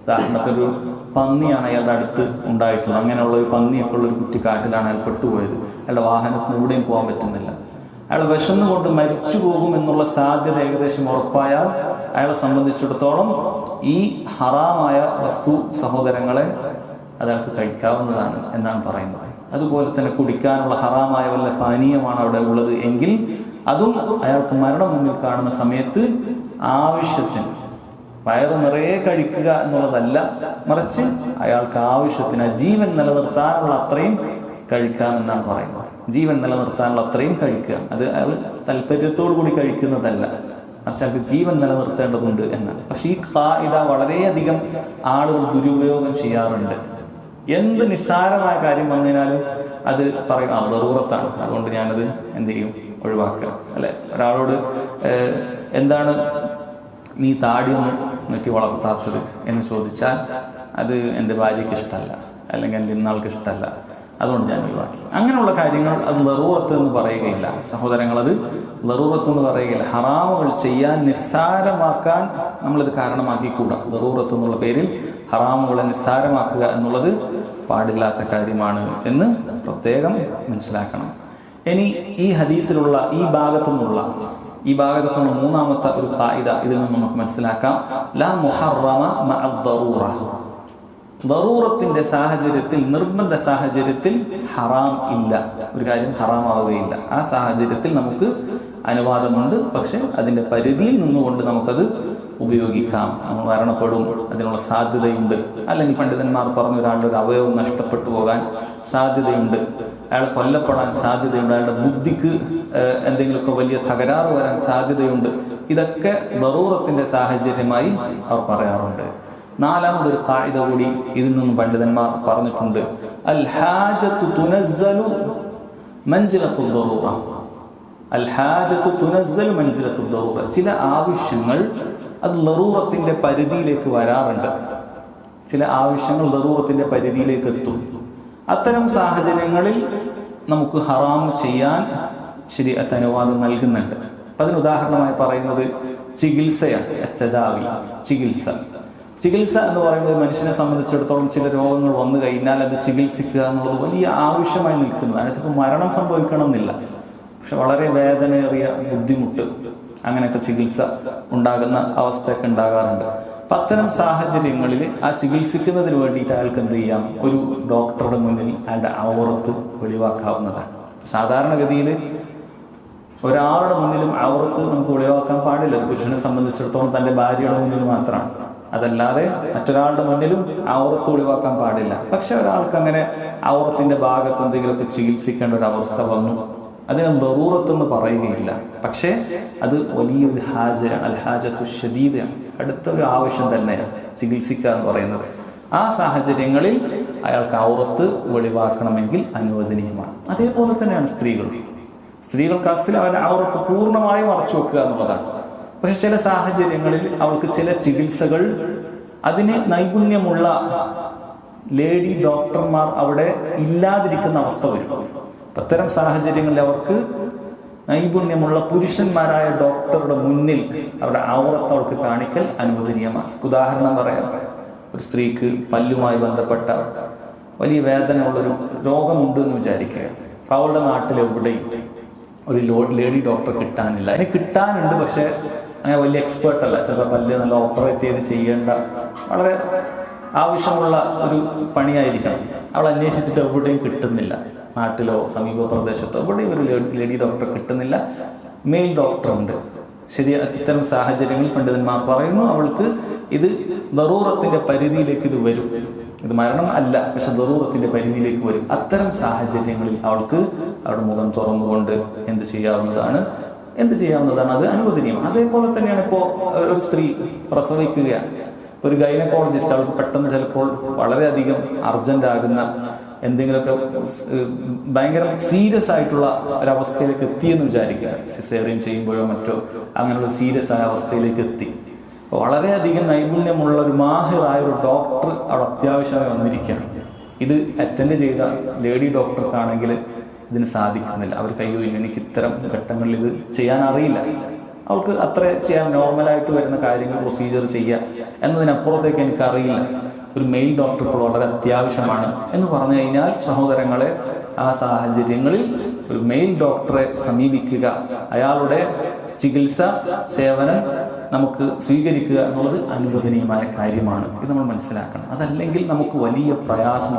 ഉദാഹരണത്തിന് ഒരു പന്നിയാണ് അയാളുടെ അടുത്ത് ഉണ്ടായിട്ടുള്ളത്. അങ്ങനെയുള്ള ഒരു പന്നിയൊക്കെ ഉള്ള ഒരു കുറ്റിക്കാട്ടിലാണ് അയാൾ പെട്ടുപോയത്. അയാളുടെ വാഹനത്തിന് എവിടെയും പോകാൻ പറ്റുന്നില്ല. അയാൾ വിശന്നുകൊണ്ട് മരിച്ചു പോകും എന്നുള്ള സാധ്യത ഏകദേശം ഉറപ്പായാൽ അയാളെ സംബന്ധിച്ചിടത്തോളം ഈ ഹറാമായ വസ്തു സഹോദരങ്ങളെ അതയാൾക്ക് കഴിക്കാവുന്നതാണ് എന്നാണ് പറയുന്നത്. അതുപോലെ തന്നെ കുടിക്കാനുള്ള ഹറാമായ വല്ല പാനീയമാണ് അവിടെ ഉള്ളത് എങ്കിൽ അതും അയാൾക്ക് മരണം മുന്നിൽ കാണുന്ന സമയത്ത് ആവശ്യത്തിന്, വയറ് നിറയെ കഴിക്കുക എന്നുള്ളതല്ല, മറിച്ച് അയാൾക്ക് ആവശ്യത്തിന് ജീവൻ നിലനിർത്താനുള്ള അത്രയും കഴിക്കാമെന്നാണ് പറയുന്നത്. ജീവൻ നിലനിർത്താനുള്ള അത്രയും കഴിക്കുക, അത് അയാൾ താല്പര്യത്തോടു കൂടി കഴിക്കുന്നതല്ല, മറിച്ച് അയാൾക്ക് ജീവൻ നിലനിർത്തേണ്ടതുണ്ട് എന്നാണ്. പക്ഷെ ഈ ഖാഇദ വളരെയധികം ആളുകൾ ദുരുപയോഗം ചെയ്യാറുണ്ട്. എന്ത് നിസ്സാരമായ കാര്യം വന്നതിനാലും അത് പറയും ദറൂറത്താണ്, അതുകൊണ്ട് ഞാനത് എന്ത് ചെയ്യും, ഒഴിവാക്കുക. അല്ലെ, ഒരാളോട് എന്താണ് നീ താടിയൊന്നും നോക്കി വളർത്താത്തത് എന്ന് ചോദിച്ചാൽ അത് എൻ്റെ ഭാര്യയ്ക്ക് ഇഷ്ടമല്ല, അല്ലെങ്കിൽ എൻ്റെ ഇന്നാൾക്ക് ഇഷ്ടമല്ല, അതുകൊണ്ട് ഞാൻ ഒഴിവാക്കി. അങ്ങനെയുള്ള കാര്യങ്ങൾ അത് ദറൂറത്ത് എന്ന് പറയുകയില്ല സഹോദരങ്ങൾ, അത് ദറൂറത്ത് എന്ന് പറയുകയില്ല. ഹറാമുകൾ ചെയ്യാൻ നിസ്സാരമാക്കാൻ നമ്മളിത് കാരണമാക്കിക്കൂടാ. ദറൂറത്ത് എന്നുള്ള പേരിൽ ഹറാമുകളെ നിസ്സാരമാക്കുക എന്നുള്ളത് പാടില്ലാത്ത കാര്യമാണ് എന്ന് പ്രത്യേകം മനസ്സിലാക്കണം. ഇനി ഈ ഹദീസിലുള്ള ഈ ഭാഗത്തു നിന്നുള്ള മൂന്നാമത്തെ ഒരു ഖാഇദ ഇതിൽ നിന്ന് നമുക്ക് മനസ്സിലാക്കാം. ലാ മുഹറമ മഅ ദറൂറ. ദറൂറത്തിന്റെ സാഹചര്യത്തിൽ, നിർബന്ധ സാഹചര്യത്തിൽ ഹറാം ഇല്ല, ഒരു കാര്യം ഹറാമാവുകയില്ല. ആ സാഹചര്യത്തിൽ നമുക്ക് അനുവാദമുണ്ട്, പക്ഷെ അതിന്റെ പരിധിയിൽ നിന്നുകൊണ്ട് നമുക്കത് ഉപയോഗിക്കാം. നമ്മൾ മരണപ്പെടും, അതിനുള്ള സാധ്യതയുണ്ട്. അല്ലെങ്കിൽ പണ്ഡിതന്മാർ പറഞ്ഞു, ഒരാളുടെ ഒരു അവയവം നഷ്ടപ്പെട്ടു പോകാൻ സാധ്യതയുണ്ട്, അയാൾ കൊല്ലപ്പെടാൻ സാധ്യതയുണ്ട്, അയാളുടെ ബുദ്ധിക്ക് എന്തെങ്കിലുമൊക്കെ വലിയ തകരാറ് വരാൻ സാധ്യതയുണ്ട്. ഇതൊക്കെ ദറൂറത്തിന്റെ സാഹചര്യമായി അവർ പറയാറുണ്ട്. നാലാമതൊരു ഖാഇദ കൂടി ഇതിൽ നിന്നും പണ്ഡിതന്മാർ പറഞ്ഞിട്ടുണ്ട്. അൽ ഹാജത്തു തുനസ്സലു മൻസിലത്തു ദറൂറ. അൽ ഹാജത്തു തുനസ്സലു മൻസിലത്തു ദറൂറ. ചില ആവശ്യങ്ങൾ അത് ദറൂറത്തിന്റെ പരിധിയിലേക്ക് വരാറുണ്ട്. ചില ആവശ്യങ്ങൾ ദറൂറത്തിന്റെ പരിധിയിലേക്ക് എത്തും. അത്തരം സാഹചര്യങ്ങളിൽ നമുക്ക് ഹറാം ചെയ്യാൻ ശരീഅത്ത് അനുവാദം നൽകുന്നുണ്ട്. അപ്പം അതിന് ഉദാഹരണമായി പറയുന്നത് ചികിത്സയാണ്. ചികിത്സ എന്ന് പറയുന്നത് മനുഷ്യനെ സംബന്ധിച്ചിടത്തോളം ചില രോഗങ്ങൾ വന്നു കഴിഞ്ഞാൽ അത് ചികിത്സിക്കുക എന്നുള്ളത് വലിയ ആവശ്യമായി നിൽക്കുന്നതാണ്. ചിലപ്പോൾ മരണം സംഭവിക്കണമെന്നില്ല, പക്ഷെ വളരെ വേദനയേറിയ ബുദ്ധിമുട്ട്, അങ്ങനെയൊക്കെ ചികിത്സ ഉണ്ടാകുന്ന അവസ്ഥയൊക്കെ ഉണ്ടാകാറുണ്ട്. അപ്പം അത്തരം സാഹചര്യങ്ങളിൽ ആ ചികിത്സിക്കുന്നതിന് വേണ്ടിയിട്ട് അയാൾക്ക് എന്ത് ചെയ്യാം, ഒരു ഡോക്ടറുടെ മുന്നിൽ അയാളുടെ ഔറത്ത് വെളിവാക്കാവുന്നതാണ്. സാധാരണഗതിയിൽ ഒരാളുടെ മുന്നിലും ഔറത്ത് നമുക്ക് വെളിവാക്കാൻ പാടില്ല. ഒരു പുരുഷനെ സംബന്ധിച്ചിടത്തോളം തൻ്റെ ഭാര്യയുടെ മുന്നിൽ മാത്രമാണ്, അതല്ലാതെ മറ്റൊരാളുടെ മുന്നിലും ഔറത്ത് ഒഴിവാക്കാൻ പാടില്ല. പക്ഷെ ഒരാൾക്ക് അങ്ങനെ ഔറത്തിന്റെ ഭാഗത്ത് എന്തെങ്കിലുമൊക്കെ ചികിത്സിക്കേണ്ട ഒരു അവസ്ഥ വന്നു, അതിനെ ദറൂറത്ത് എന്ന് പറയുകയില്ല. പക്ഷേ അത് വലിയൊരു ഹാജയാണ്, അൽ ഹാജത്തു ഷദീദയാണ്, അടുത്ത ഒരു ആവശ്യം തന്നെയാണ് ചികിത്സിക്കുക എന്ന് പറയുന്നത്. ആ സാഹചര്യങ്ങളിൽ അയാൾക്ക് ഔറത്ത് വെളിവാക്കണമെങ്കിൽ അനുവദനീയമാണ്. അതേപോലെ തന്നെയാണ് സ്ത്രീകൾക്ക് അസ്സൽ അവരുടെ ഔറത്ത് പൂർണ്ണമായി മറച്ചു വെക്കുക എന്നുള്ളതാണ്. പക്ഷെ ചില സാഹചര്യങ്ങളിൽ അവൾക്ക് ചില ചികിത്സകൾ അതിന് നൈപുണ്യമുള്ള ലേഡി ഡോക്ടർമാർ അവിടെ ഇല്ലാതിരിക്കുന്ന അവസ്ഥ വരും. അത്തരം സാഹചര്യങ്ങളിൽ അവർക്ക് നൈപുണ്യമുള്ള പുരുഷന്മാരായ ഡോക്ടറുടെ മുന്നിൽ അവരുടെ ഔറത്ത് അവൾക്ക് കാണിക്കൽ അനുവദനീയമാണ്. ഉദാഹരണം പറയാം, ഒരു സ്ത്രീക്ക് പല്ലുമായി ബന്ധപ്പെട്ട വലിയ വേദന ഉള്ളൊരു രോഗമുണ്ട് എന്ന് വിചാരിക്കുക. അവളുടെ നാട്ടിൽ എവിടെയും ഒരു ലേഡി ഡോക്ടർ കിട്ടാനില്ല. അതിന് കിട്ടാനുണ്ട്, പക്ഷെ അങ്ങനെ വലിയ എക്സ്പേർട്ട് അല്ല. ചിലപ്പോൾ പല്ല് നല്ല ഓപ്പറേറ്റ് ചെയ്ത് ചെയ്യേണ്ട വളരെ ആവശ്യമുള്ള ഒരു പണിയായിരിക്കണം. അവൾ അന്വേഷിച്ചിട്ട് എവിടെയും കിട്ടുന്നില്ല. നാട്ടിലോ സമീപ പ്രദേശത്തോ എവിടെയും ഒരു ലേഡി ഡോക്ടർ കിട്ടുന്നില്ല. മെയിൽ ഡോക്ടർ ഉണ്ട്. ശരി, ഇത്തരം സാഹചര്യങ്ങളിൽ പണ്ഡിതന്മാർ പറയുന്നു അവൾക്ക് ഇത് ദറൂറത്തിന്റെ പരിധിയിലേക്ക് ഇത് വരും. ഇത് മരണം അല്ല, പക്ഷെ ദറൂറത്തിന്റെ പരിധിയിലേക്ക് വരും. അത്തരം സാഹചര്യങ്ങളിൽ അവൾക്ക് അവരുടെ മുഖം തുറന്നുകൊണ്ട് എന്ത് ചെയ്യാവുന്നതാണ്, അത് അനുവദനീയം. അതേപോലെ തന്നെയാണ് ഇപ്പോൾ ഒരു സ്ത്രീ പ്രസവിക്കുകയാണ്. ഒരു ഗൈനക്കോളജിസ്റ്റ് അവൾക്ക് പെട്ടെന്ന് ചിലപ്പോൾ വളരെയധികം അർജന്റ് ആകുന്ന എന്തെങ്കിലുമൊക്കെ ഭയങ്കര സീരിയസ് ആയിട്ടുള്ള ഒരവസ്ഥയിലേക്ക് എത്തിയെന്ന് വിചാരിക്കുക. സിസേറിയൻ ചെയ്യുമ്പോഴോ മറ്റോ അങ്ങനെയുള്ള സീരിയസ് ആയ അവസ്ഥയിലേക്ക് എത്തി. വളരെയധികം നൈപുണ്യമുള്ള ഒരു മാഹിറായ ഒരു ഡോക്ടർ അവിടെ അത്യാവശ്യമായി വന്നിരിക്കുകയാണ്. ഇത് അറ്റൻഡ് ചെയ്ത ലേഡി ഡോക്ടർക്കാണെങ്കിൽ ഇതിന് സാധിക്കുന്നില്ല. അവർ കയ്യോയില്ല, എനിക്ക് ഇത്തരം ഘട്ടങ്ങളിൽ ഇത് ചെയ്യാൻ അറിയില്ല. അവൾക്ക് അത്ര ചെയ്യാൻ നോർമലായിട്ട് വരുന്ന കാര്യങ്ങൾ പ്രൊസീജിയർ ചെയ്യുക എന്നതിനപ്പുറത്തേക്ക് എനിക്കറിയില്ല. ഒരു മെയിൽ ഡോക്ടർ ഇപ്പോൾ വളരെ അത്യാവശ്യമാണ് എന്ന് പറഞ്ഞു കഴിഞ്ഞാൽ സഹോദരങ്ങളെ, ആ സാഹചര്യങ്ങളിൽ ഒരു മെയിൽ ഡോക്ടറെ സമീപിക്കുക, അയാളുടെ ചികിത്സ സേവനം നമുക്ക് സ്വീകരിക്കുക എന്നുള്ളത് അനുവദനീയമായ കാര്യമാണ്. ഇത് നമ്മൾ മനസ്സിലാക്കണം. അതല്ലെങ്കിൽ നമുക്ക് വലിയ പ്രയാസം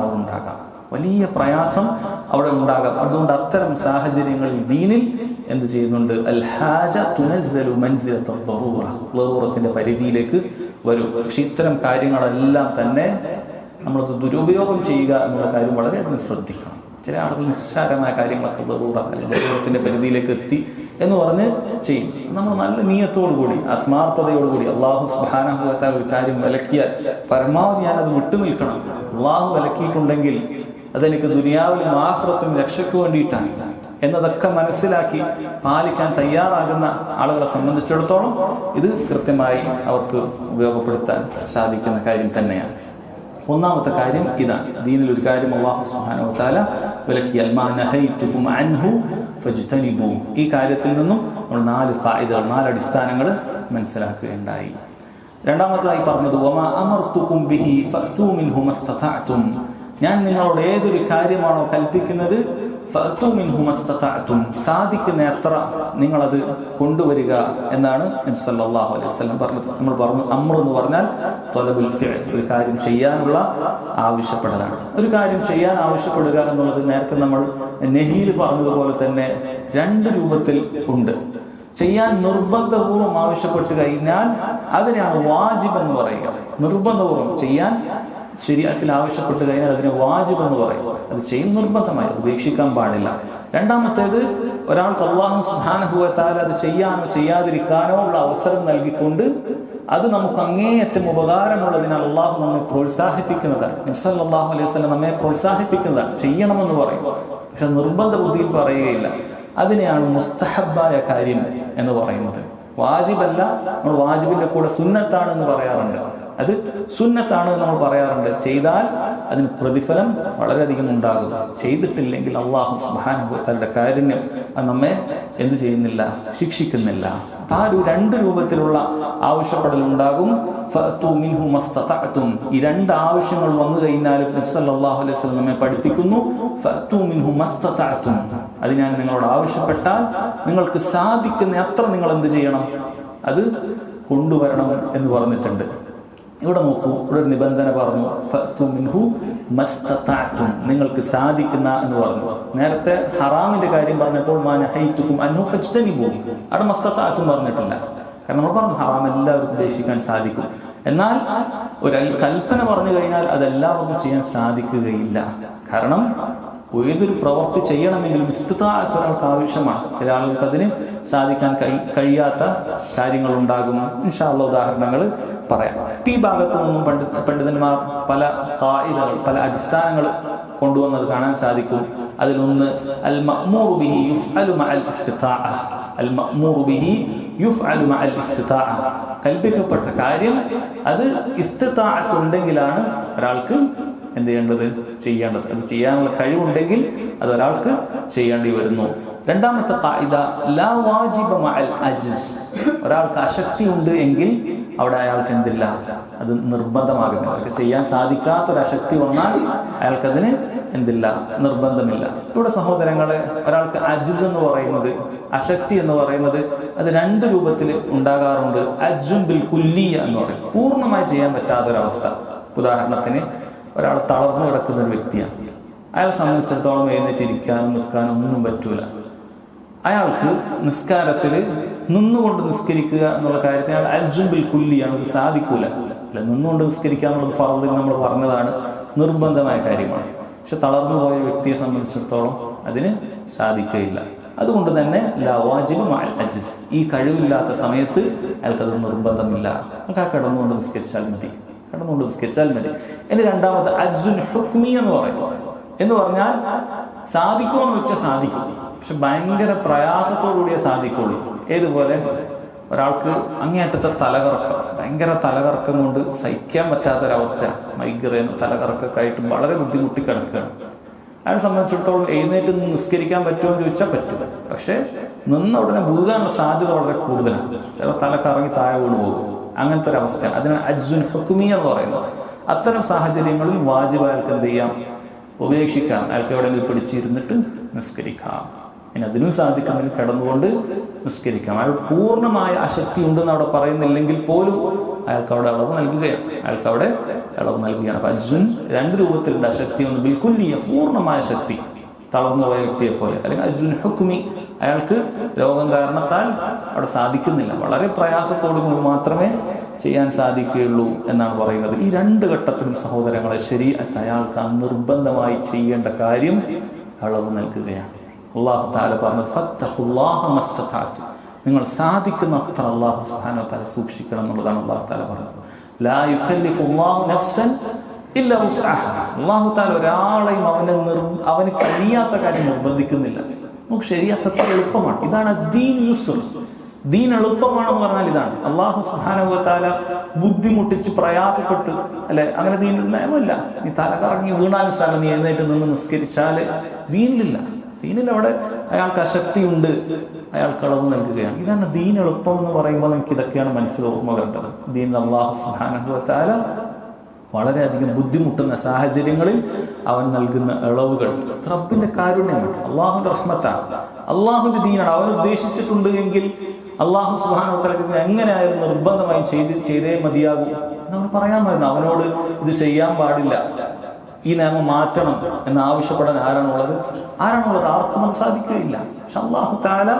അവിടെ ഉണ്ടാകാം. അതുകൊണ്ട് അത്തരം സാഹചര്യങ്ങളിൽ ദീനിൽ എന്ത് ചെയ്യുന്നുണ്ട്? അൽ ഹാജ തുനസ്സലു മൻസിലത ദറൂറ, ദറൂറത്തിന്റെ പരിധിയിലേക്ക് വരും. പക്ഷെ ഇത്തരം കാര്യങ്ങളെല്ലാം തന്നെ നമ്മളത് ദുരുപയോഗം ചെയ്യുക എന്നുള്ള കാര്യം വളരെയധികം ശ്രദ്ധിക്കണം. ചില ആളുകൾ നിസ്സാരമായ കാര്യങ്ങളൊക്കെ ദറൂറത്തിന്റെ പരിധിയിലേക്ക് എത്തി എന്ന് പറഞ്ഞ് ചെയ്യും. നമ്മൾ നല്ല നീയത്തോടുകൂടി ആത്മാർത്ഥതയോടുകൂടി അള്ളാഹു സുബ്ഹാനഹു വ തആല ഒരു കാര്യം വിലക്കിയാൽ പരമാവധി ഞാനത് വിട്ടുനിൽക്കണം. അള്ളാഹു വിലക്കിയിട്ടുണ്ടെങ്കിൽ അതെനിക്ക് ദുനിയാവിലും ആഖിറത്തിലും രക്ഷയ്ക്ക് വേണ്ടിയിട്ടാണ് എന്നതൊക്കെ മനസ്സിലാക്കി പാലിക്കാൻ തയ്യാറാകുന്ന ആളുകളെ സംബന്ധിച്ചിടത്തോളം ഇത് കൃത്യമായി അവർക്ക് ഉപയോഗപ്പെടുത്താൻ സാധിക്കുന്ന കാര്യം തന്നെയാണ്. ഒന്നാമത്തെ കാര്യം ഇതാണ്. ദീനിൽ ഒരു കാര്യം അല്ലാഹു സുബ്ഹാനഹു വ തആല വിലക്കിയാൽ മാ നഹൈതുകും അൻഹു ഫജ്തനിബൂ, ഈ കാര്യത്തിൽ നിന്നും നമ്മൾ 4 ഖായിദകൾ, 4 അടിസ്ഥാനങ്ങൾ മനസ്സിലാക്കുകയുണ്ടായി. രണ്ടാമതായി പറഞ്ഞത് വമാ അമർതുകും ബിഹി ഫഅ്തു മിൻഹു മസ്തതഅതും, ഞാൻ നിങ്ങളോട് ഏതൊരു കാര്യമാണോ കൽപ്പിക്കുന്നത് ഫഅ്തു മിൻഹു മസ്തതഅതും, സാധിക്കുന്ന എത്ര നിങ്ങളത് കൊണ്ടുവരിക എന്നാണ് നബി സല്ലല്ലാഹു അലൈഹി വസല്ലം പറഞ്ഞത്. നമ്മൾ പറഞ്ഞു അംർ എന്ന് പറഞ്ഞാൽ ത്വലബുൽ ഫിഅൽ, ഒരു കാര്യം ചെയ്യാനുള്ള ആവശ്യപ്പെടലാണ്. ഒരു കാര്യം ചെയ്യാൻ ആവശ്യപ്പെടുക എന്നുള്ളത് നേരത്തെ നമ്മൾ നഹിയിൽ പറഞ്ഞതുപോലെ തന്നെ 2 രൂപത്തിൽ ഉണ്ട്. ചെയ്യാൻ നിർബന്ധപൂർവ്വം ആവശ്യപ്പെട്ട് കഴിഞ്ഞാൽ അതിനെയാണ് വാജിബ് എന്ന് പറയുക. നിർബന്ധപൂർവ്വം ചെയ്യാൻ ശരീഅത്തിൽ ആവശ്യപ്പെട്ട് കഴിഞ്ഞാൽ അതിനെ വാജിബ് എന്ന് പറയും. അത് ചെയ്യും നിർബന്ധമായി, ഉപേക്ഷിക്കാൻ പാടില്ല. രണ്ടാമത്തേത്, ഒരാൾക്ക് അല്ലാഹു സുബ്ഹാനഹു വ തആല അത് ചെയ്യാനോ ചെയ്യാതിരിക്കാനോ ഉള്ള അവസരം നൽകിക്കൊണ്ട് അത് നമുക്ക് അങ്ങേയറ്റം ഉപകാരമുള്ളതിനാൽ അള്ളാഹു നമ്മെ പ്രോത്സാഹിപ്പിക്കുന്നതാണ്. നബി സല്ലല്ലാഹു അലൈഹി വസല്ലം നമ്മെ പ്രോത്സാഹിപ്പിക്കുന്നതാണ്, ചെയ്യണമെന്ന് പറയും. പക്ഷെ നിർബന്ധ ബുദ്ധിയിൽ പറയുകയില്ല. അതിനെയാണ് മുസ്തഹബായ കാര്യം എന്ന് പറയുന്നത്. വാജിബല്ല, നമ്മൾ വാജിബിന്റെ കൂടെ സുന്നത്താണ് എന്ന് പറയാറുണ്ട്. അത് സുന്നത്താണ് നമ്മൾ പറയാറുണ്ട്. ചെയ്താൽ അതിന് പ്രതിഫലം വളരെയധികം ഉണ്ടാകും. ചെയ്തിട്ടില്ലെങ്കിൽ അല്ലാഹു സുബ്ഹാനഹു വ തആലയുടെ കാരുണ്യം നമ്മെ എന്ത് ചെയ്യുന്നില്ല, ശിക്ഷിക്കുന്നില്ല. ആ ഒരു 2 രൂപത്തിലുള്ള ആവശ്യപ്പെടൽ ഉണ്ടാകും. ഫഅ്തു മിൻഹു മസ്തതഅതും, ഈ 2 ആവശ്യങ്ങൾ വന്നു കഴിഞ്ഞാൽ നബി സല്ലല്ലാഹു അലൈഹി വസല്ലം നമ്മെ പഠിപ്പിക്കുന്നു ഫഅ്തു മിൻഹു മസ്തതഅതും, അത് ഞാൻ നിങ്ങളോട് ആവശ്യപ്പെട്ടാൽ നിങ്ങൾക്ക് സാധിക്കുന്ന അത്ര നിങ്ങൾ എന്ത് ചെയ്യണം, അത് കൊണ്ടുവരണം എന്ന് പറഞ്ഞിട്ടുണ്ട്. ഇവിടെ നോക്കൂ, ഇവിടെ ഒരു നിബന്ധന പറഞ്ഞു ഫഅ്തു മിൻഹു മസ്തതഅതും, നിങ്ങൾക്ക് സാധിക്കുന്ന എന്ന് പറഞ്ഞു. നേരത്തെ ഹറാമിന്റെ കാര്യം പറഞ്ഞപ്പോൾ മാ നഹൈതുകും അൻഹു ഫജ്തനിബൂ, അവിടെ മസ്തതഅതും പറഞ്ഞിട്ടില്ല. കാരണം നമ്മൾ പറഞ്ഞു ഹറാം എല്ലാവർക്കും ഉപേക്ഷിക്കാൻ സാധിക്കും. എന്നാൽ ഒരു കൽപ്പന പറഞ്ഞു കഴിഞ്ഞാൽ അതെല്ലാവർക്കും ചെയ്യാൻ സാധിക്കുകയില്ല. കാരണം ഏതൊരു പ്രവൃത്തി ചെയ്യണമെങ്കിലും ഇസ്തിതാഅത്ത് ഒരാൾക്ക് ആവശ്യമാണ്. ചില ആളുകൾക്ക് അതിന് സാധിക്കാൻ കഴിയാത്ത കാര്യങ്ങളുണ്ടാകും. ഇൻഷാ അല്ലാഹ് ഉദാഹരണങ്ങൾ പറയാം. ഈ ഭാഗത്ത് നിന്നും പണ്ഡിതന്മാർ പല ഖായിദകൾ, പല അടിസ്ഥാനങ്ങൾ കൊണ്ടുവന്നത് കാണാൻ സാധിക്കും. അതിലൊന്ന് അൽ മഅ്മൂറു ബിഹി യുഫ്അലു മഅൽ ഇസ്തിതാഅ. അൽ മഅ്മൂറു ബിഹി യുഫ്അലു മഅൽ ഇസ്തിതാഅ. കൽപ്പിക്കപ്പെട്ട കാര്യം അത് ഇസ്തിതാഅത്ത് ഉണ്ടെങ്കിലാണ് ഒരാൾക്ക് എന്ത് ചെയ്യേണ്ടത്. അത് ചെയ്യാനുള്ള കഴിവുണ്ടെങ്കിൽ അത് ഒരാൾക്ക് ചെയ്യേണ്ടി വരുന്നു. രണ്ടാമത്തെ ഖായിദ ലാ വാജിബ മഅൽ അജ്സ്. ഒരാൾക്ക് അശക്തി ഉണ്ട് എങ്കിൽ അവിടെ അയാൾക്ക് എന്തില്ല, അത് നിർബന്ധമാകുന്നില്ല. അവർക്ക് ചെയ്യാൻ സാധിക്കാത്തൊരു അശക്തി വന്നാൽ അയാൾക്കതിന് എന്തില്ല, നിർബന്ധമില്ല. ഇവിടെ സഹോദരങ്ങളെ, ഒരാൾക്ക് അജ്സ് എന്ന് പറയുന്നത്, അശക്തി എന്ന് പറയുന്നത് അത് രണ്ട് രൂപത്തിൽ ഉണ്ടാകാറുണ്ട്. അജ്സുൻ ബിൽ കുല്ലിയ എന്ന് പറയും, പൂർണ്ണമായി ചെയ്യാൻ പറ്റാത്തൊരവസ്ഥ. ഉദാഹരണത്തിന് ഒരാൾ തളർന്നു കിടക്കുന്ന ഒരു വ്യക്തിയാണ്. അയാളെ സംബന്ധിച്ചിടത്തോളം എഴുന്നേറ്റിരിക്കാനും നിൽക്കാനും ഒന്നും പറ്റൂല. അയാൾക്ക് നിസ്കാരത്തിൽ നിന്നുകൊണ്ട് നിസ്കരിക്കുക എന്നുള്ള കാര്യത്തിൽ അയാൾ അജ്സുൻ ബിൽ കുല്ലിയാണ്, അത് സാധിക്കൂല. അല്ല, നിന്നുകൊണ്ട് നിസ്കരിക്കുക എന്നുള്ളത് ഫർദിൽ നമ്മൾ പറഞ്ഞതാണ്, നിർബന്ധമായ കാര്യമാണ്. പക്ഷെ തളർന്നു പോയ വ്യക്തിയെ സംബന്ധിച്ചിടത്തോളം അതിന് സാധിക്കുകയില്ല. അതുകൊണ്ട് തന്നെ ലാ വാജിബു മഅൽ അജ്സ്. ഈ കഴിവില്ലാത്ത സമയത്ത് അയാൾക്കത് നിർബന്ധമില്ല. അയാൾക്ക് ആ കിടന്നുകൊണ്ട് നിസ്കരിച്ചാൽ മതി. ഇനി രണ്ടാമത്തെ അജ്സുൻ ഹുക്മി എന്ന് പറയും. എന്ന് പറഞ്ഞാൽ സാധിക്കുമെന്ന് വെച്ചാൽ സാധിക്കും, പക്ഷെ ഭയങ്കര പ്രയാസത്തോടുകൂടിയേ സാധിക്കുള്ളൂ. ഏതുപോലെ ഒരാൾക്ക് അങ്ങേയറ്റത്തെ തലകറക്കം, ഭയങ്കര തലകറക്കം കൊണ്ട് സഹിക്കാൻ പറ്റാത്തൊരവസ്ഥ, മൈഗ്രെയിൻ തലകറക്കൊക്കെ ആയിട്ട് വളരെ ബുദ്ധിമുട്ടി കിടക്കുകയാണ്. അയാളെ സംബന്ധിച്ചിടത്തോളം എഴുന്നേറ്റ് നിസ്കരിക്കാൻ പറ്റുമോ എന്ന് ചോദിച്ചാൽ പറ്റും, പക്ഷെ നിന്ന് ഉടനെ വീഴാനുള്ള സാധ്യത വളരെ കൂടുതലാണ്. ചിലപ്പോൾ തലക്കറങ്ങി താഴെ വീണ് പോകും. അങ്ങനത്തെ ഒരു അവസ്ഥയാണ്. അതിനാണ് അജ്സുൻ ഹുക്മി എന്ന് പറയുന്നത്. അത്തരം സാഹചര്യങ്ങളിൽ വാജിബ് അയാൾക്ക് എന്ത് ചെയ്യാം, ഉപേക്ഷിക്കാം. അയാൾക്ക് എവിടെയെങ്കിലും പിടിച്ചിരുന്നിട്ട് നിസ്കരിക്കാം. ഇനി അതിനും സാധിക്കുമെങ്കിൽ കിടന്നുകൊണ്ട് നിസ്കരിക്കാം. അയാൾ പൂർണ്ണമായ അശക്തി ഉണ്ടെന്ന് അവിടെ പറയുന്നില്ലെങ്കിൽ പോലും അയാൾക്ക് അവിടെ ഇളവ് നൽകുകയാണ്. അപ്പൊ അജ്സുൻ രണ്ട് രൂപത്തിലുണ്ട്. അശക്തി ഒന്ന് ബിൽക്കുല്ലിയ, പൂർണ്ണമായ ശക്തി, തളർന്നുപോയ വ്യക്തിയെ പോലെ. അല്ലെങ്കിൽ അജ്സുൻ ഹുക്മി, അയാൾക്ക് രോഗം കാരണത്താൽ അവിടെ സാധിക്കുന്നില്ല, വളരെ പ്രയാസത്തോടു കൂടി മാത്രമേ ചെയ്യാൻ സാധിക്കുകയുള്ളൂ എന്നാണ് പറയുന്നത്. ഈ രണ്ട് ഘട്ടത്തിലും സഹോദരങ്ങളെ, ശരീഅത്ത് അയാൾക്ക് നിർബന്ധമായി ചെയ്യേണ്ട കാര്യം അളവ് നൽകുകയാണ്. അല്ലാഹു തആല പറഞ്ഞത് ഫത്തഖുല്ലാഹ മസ്തതഅതു. നിങ്ങൾ സാധിക്കുന്നത്ര അല്ലാഹു സുബ്ഹാനഹു വ തആല സൂക്ഷിക്കണം എന്നുള്ളതാണ് അല്ലാഹു തആല പറഞ്ഞത്. ലാ യുകല്ലിഫുല്ലാഹു നഫ്സൻ ഇല്ലാ വസ്അഹ. അല്ലാഹു തആല ഒരാളെയും അവന് കഴിയാത്ത കാര്യം നിർബന്ധിക്കുന്നില്ല. നമുക്ക് ശരീഅത്ത് അത്ര എളുപ്പമാണ്. ഇതാണ് ദീൻ യുസ്ർ. ദീൻ എളുപ്പമാണെന്ന് പറഞ്ഞാൽ ഇതാണ്. അല്ലാഹു സുബ്ഹാനഹു വ തആല ബുദ്ധിമുട്ടിച്ച് പ്രയാസപ്പെട്ട് അല്ലെ, അങ്ങനെ ദീനിൽ നിയമമില്ല. നീ തലകറങ്ങി വീണാലും സ്ഥലം നീ എഴുന്നേറ്റ് നിന്ന് നിസ്കരിച്ചാൽ ദീനിലില്ല. അവിടെ അയാൾക്ക് അശക്തിയുണ്ട്, അയാൾക്ക് അളവ് നൽകുകയാണ്. ഇതാണ് ദീൻ എളുപ്പം എന്ന് പറയുമ്പോൾ നമുക്ക് ഇതൊക്കെയാണ് ഓർമ്മ കണ്ടത്. ദീൻ അല്ലാഹു സുബ്ഹാനഹു വ തആല വളരെയധികം ബുദ്ധിമുട്ടുന്ന സാഹചര്യങ്ങളിൽ അവൻ നൽകുന്ന ഇളവുകൾ റബ്ബിന്റെ കാരുണ്യമാണ്, അള്ളാഹുവിന്റെ റഹ്മത്താണ്, അള്ളാഹുവിന്റെ ദീനാണ്. അവൻ ഉദ്ദേശിച്ചിട്ടുണ്ട് എങ്കിൽ അള്ളാഹു സുബ്ഹാനഹു വ തആല എങ്ങനെയായാലും നിർബന്ധമായും ചെയ്തേ മതിയാകും എന്നവന് പറയാമായിരുന്നു. അവനോട് ഇത് ചെയ്യാൻ പാടില്ല, ഈ നിയമം മാറ്റണം എന്ന് ആവശ്യപ്പെടാൻ ആരാണുള്ളത്? ആർക്കും അത് സാധിക്കുകയില്ല. പക്ഷെ അല്ലാഹു തആല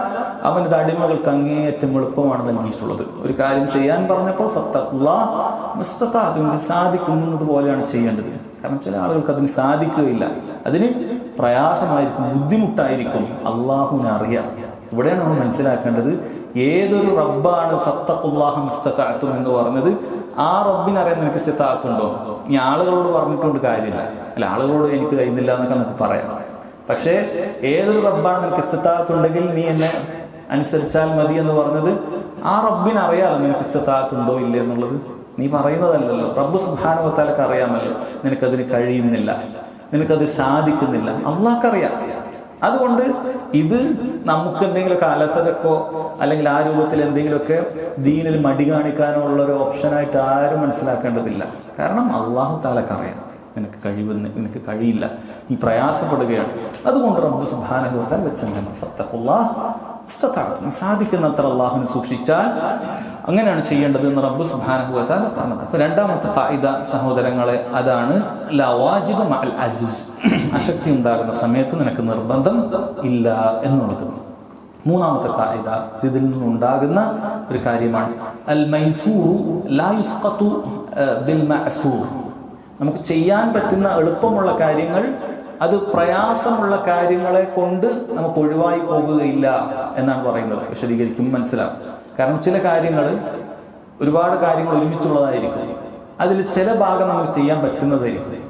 അവനത് അടിമകൾക്ക് അങ്ങേയറ്റം എളുപ്പമാണ് നൽകിയിട്ടുള്ളത്. ഒരു കാര്യം ചെയ്യാൻ പറഞ്ഞപ്പോൾ ഫത്തഖുല്ലാഹ മസ്തതഅതു, സാധിക്കുന്നത് പോലെയാണ് ചെയ്യേണ്ടത്. കാരണം ചില ആളുകൾക്ക് അതിന് സാധിക്കുകയില്ല, അതിന് പ്രയാസമായിരിക്കും, ബുദ്ധിമുട്ടായിരിക്കും. അള്ളാഹുവിനെ അറിയാം. ഇവിടെയാണ് നമ്മൾ മനസ്സിലാക്കേണ്ടത്, ഏതൊരു റബ്ബാണ് ഫത്തഖുല്ലാഹ മസ്തതഅതു എന്ന് പറഞ്ഞത്, ആ റബ്ബിനറിയാൻ നിനക്ക് ഇസ്തിതാഅത്തുണ്ടോ? ഈ ആളുകളോട് പറഞ്ഞിട്ടുണ്ട് കാര്യമില്ല. അല്ല, ആളുകളോട് എനിക്ക് കഴിയുന്നില്ല എന്നൊക്കെ നമുക്ക് പറയാം. പക്ഷേ ഏതൊരു റബ്ബാണ് നിനക്ക് ഇസ്തിതാഅത്തുണ്ടെങ്കിൽ നീ എന്നെ അനുസരിച്ചാൽ മതി എന്ന് പറഞ്ഞത്, ആ റബ്ബിനറിയാലോ നിനക്ക് ഇസ്തിതാഅത്തുണ്ടോ ഇല്ലേ എന്നുള്ളത്. നീ പറയുന്നതല്ലല്ലോ, റബ്ബ് സുബ്ഹാനഹു വ തആലക്ക് അറിയാമല്ലോ നിനക്കതിന് കഴിയുന്നില്ല, നിനക്കത് സാധിക്കുന്നില്ല. അള്ളാഹ്ക്കറിയാം. അതുകൊണ്ട് ഇത് നമുക്ക് എന്തെങ്കിലുമൊക്കെ അലസതക്കോ അല്ലെങ്കിൽ ആ രൂപത്തിൽ എന്തെങ്കിലുമൊക്കെ ദീനിൽ മടി കാണിക്കാനോ ഉള്ള ഒരു ഓപ്ഷനായിട്ട് ആരും മനസ്സിലാക്കേണ്ടതില്ല. കാരണം അല്ലാഹു തആലക്ക് അറിയാം നിനക്ക് കഴിയില്ല, നീ പ്രയാസപ്പെടുകയാണ്. അതുകൊണ്ട് റബ്ബ് സുബ്ഹാനഹു വ തആല വെച്ചെങ്കിലും ഫത്തഖുല്ലാഹ മസ്തതഅതു, സാധിക്കുന്നത്ര അല്ലാഹുവിനെ സൂക്ഷിച്ചാൽ അങ്ങനെയാണ് ചെയ്യേണ്ടത് എന്ന് റബ്ബ് സുബ്ഹാനഹു വ തആല പറഞ്ഞത്. അപ്പോൾ രണ്ടാമത്തെ ഖായിദ സഹോദരങ്ങളെ അതാണ്, ലാ വാജിബ മഅൽ അജ്സ്. അശക്തി ഉണ്ടാകുന്ന സമയത്ത് നിനക്ക് നിർബന്ധം ഇല്ല എന്നുള്ളത്. മൂന്നാമത്തെ ഖായിദ ഇതിൽ നിന്നുണ്ടാകുന്ന ഒരു കാര്യമാണ്, അൽ മൈസൂറു ലാ യുസ്ഖതു ബിൽ മഅസൂർ. നമുക്ക് ചെയ്യാൻ പറ്റുന്ന എളുപ്പമുള്ള കാര്യങ്ങൾ അത് പ്രയാസമുള്ള കാര്യങ്ങളെ കൊണ്ട് നമുക്ക് ഒഴിവായി പോകുകയില്ല എന്നാണ് പറയുന്നത്. വിശദീകരിക്കുമ്പോൾ മനസ്സിലാവും. കാരണം ചില കാര്യങ്ങൾ, ഒരുപാട് കാര്യങ്ങൾ ഒരുമിച്ചുള്ളതായിരിക്കും. അതിൽ ചില ഭാഗം നമുക്ക് ചെയ്യാൻ പറ്റുന്നതായിരിക്കും,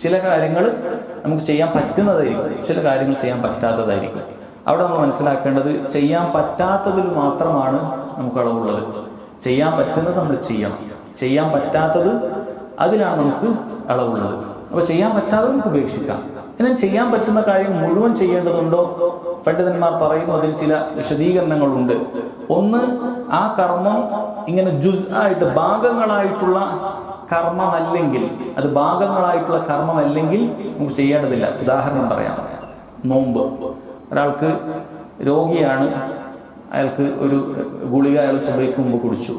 ചില കാര്യങ്ങൾ നമുക്ക് ചെയ്യാൻ പറ്റുന്നതായിരിക്കും, ചില കാര്യങ്ങൾ ചെയ്യാൻ പറ്റാത്തതായിരിക്കും. അവിടെ നമ്മൾ മനസ്സിലാക്കേണ്ടത് ചെയ്യാൻ പറ്റാത്തതിൽ മാത്രമാണ് നമുക്ക് അളവുള്ളത്. ചെയ്യാൻ പറ്റുന്നത് നമ്മൾ ചെയ്യണം, ചെയ്യാൻ പറ്റാത്തത് അതിലാണ് നമുക്ക് അളവുള്ളത്. അപ്പോൾ ചെയ്യാൻ പറ്റാത്തത് നമുക്ക് ഉപേക്ഷിക്കാം. എന്നാൽ ചെയ്യാൻ പറ്റുന്ന കാര്യം മുഴുവൻ ചെയ്യേണ്ടതുണ്ടോ? പണ്ഡിതന്മാർ പറയുന്നു അതിൽ ചില വിശദീകരണങ്ങളുണ്ട്. ഒന്ന്, ആ കർമ്മം ഇങ്ങനെ ജുസ് ആയിട്ട് ഭാഗങ്ങളായിട്ടുള്ള കർമ്മമല്ലെങ്കിൽ, അത് ഭാഗങ്ങളായിട്ടുള്ള കർമ്മമല്ലെങ്കിൽ നമുക്ക് ചെയ്യേണ്ടതില്ല. ഉദാഹരണം പറയാം, നോമ്പ്. ഒരാൾക്ക് രോഗിയാണ്, അയാൾക്ക് ഒരു ഗുളിക അയാൾ സുബഹിക്ക് മുമ്പ് കുടിച്ചു.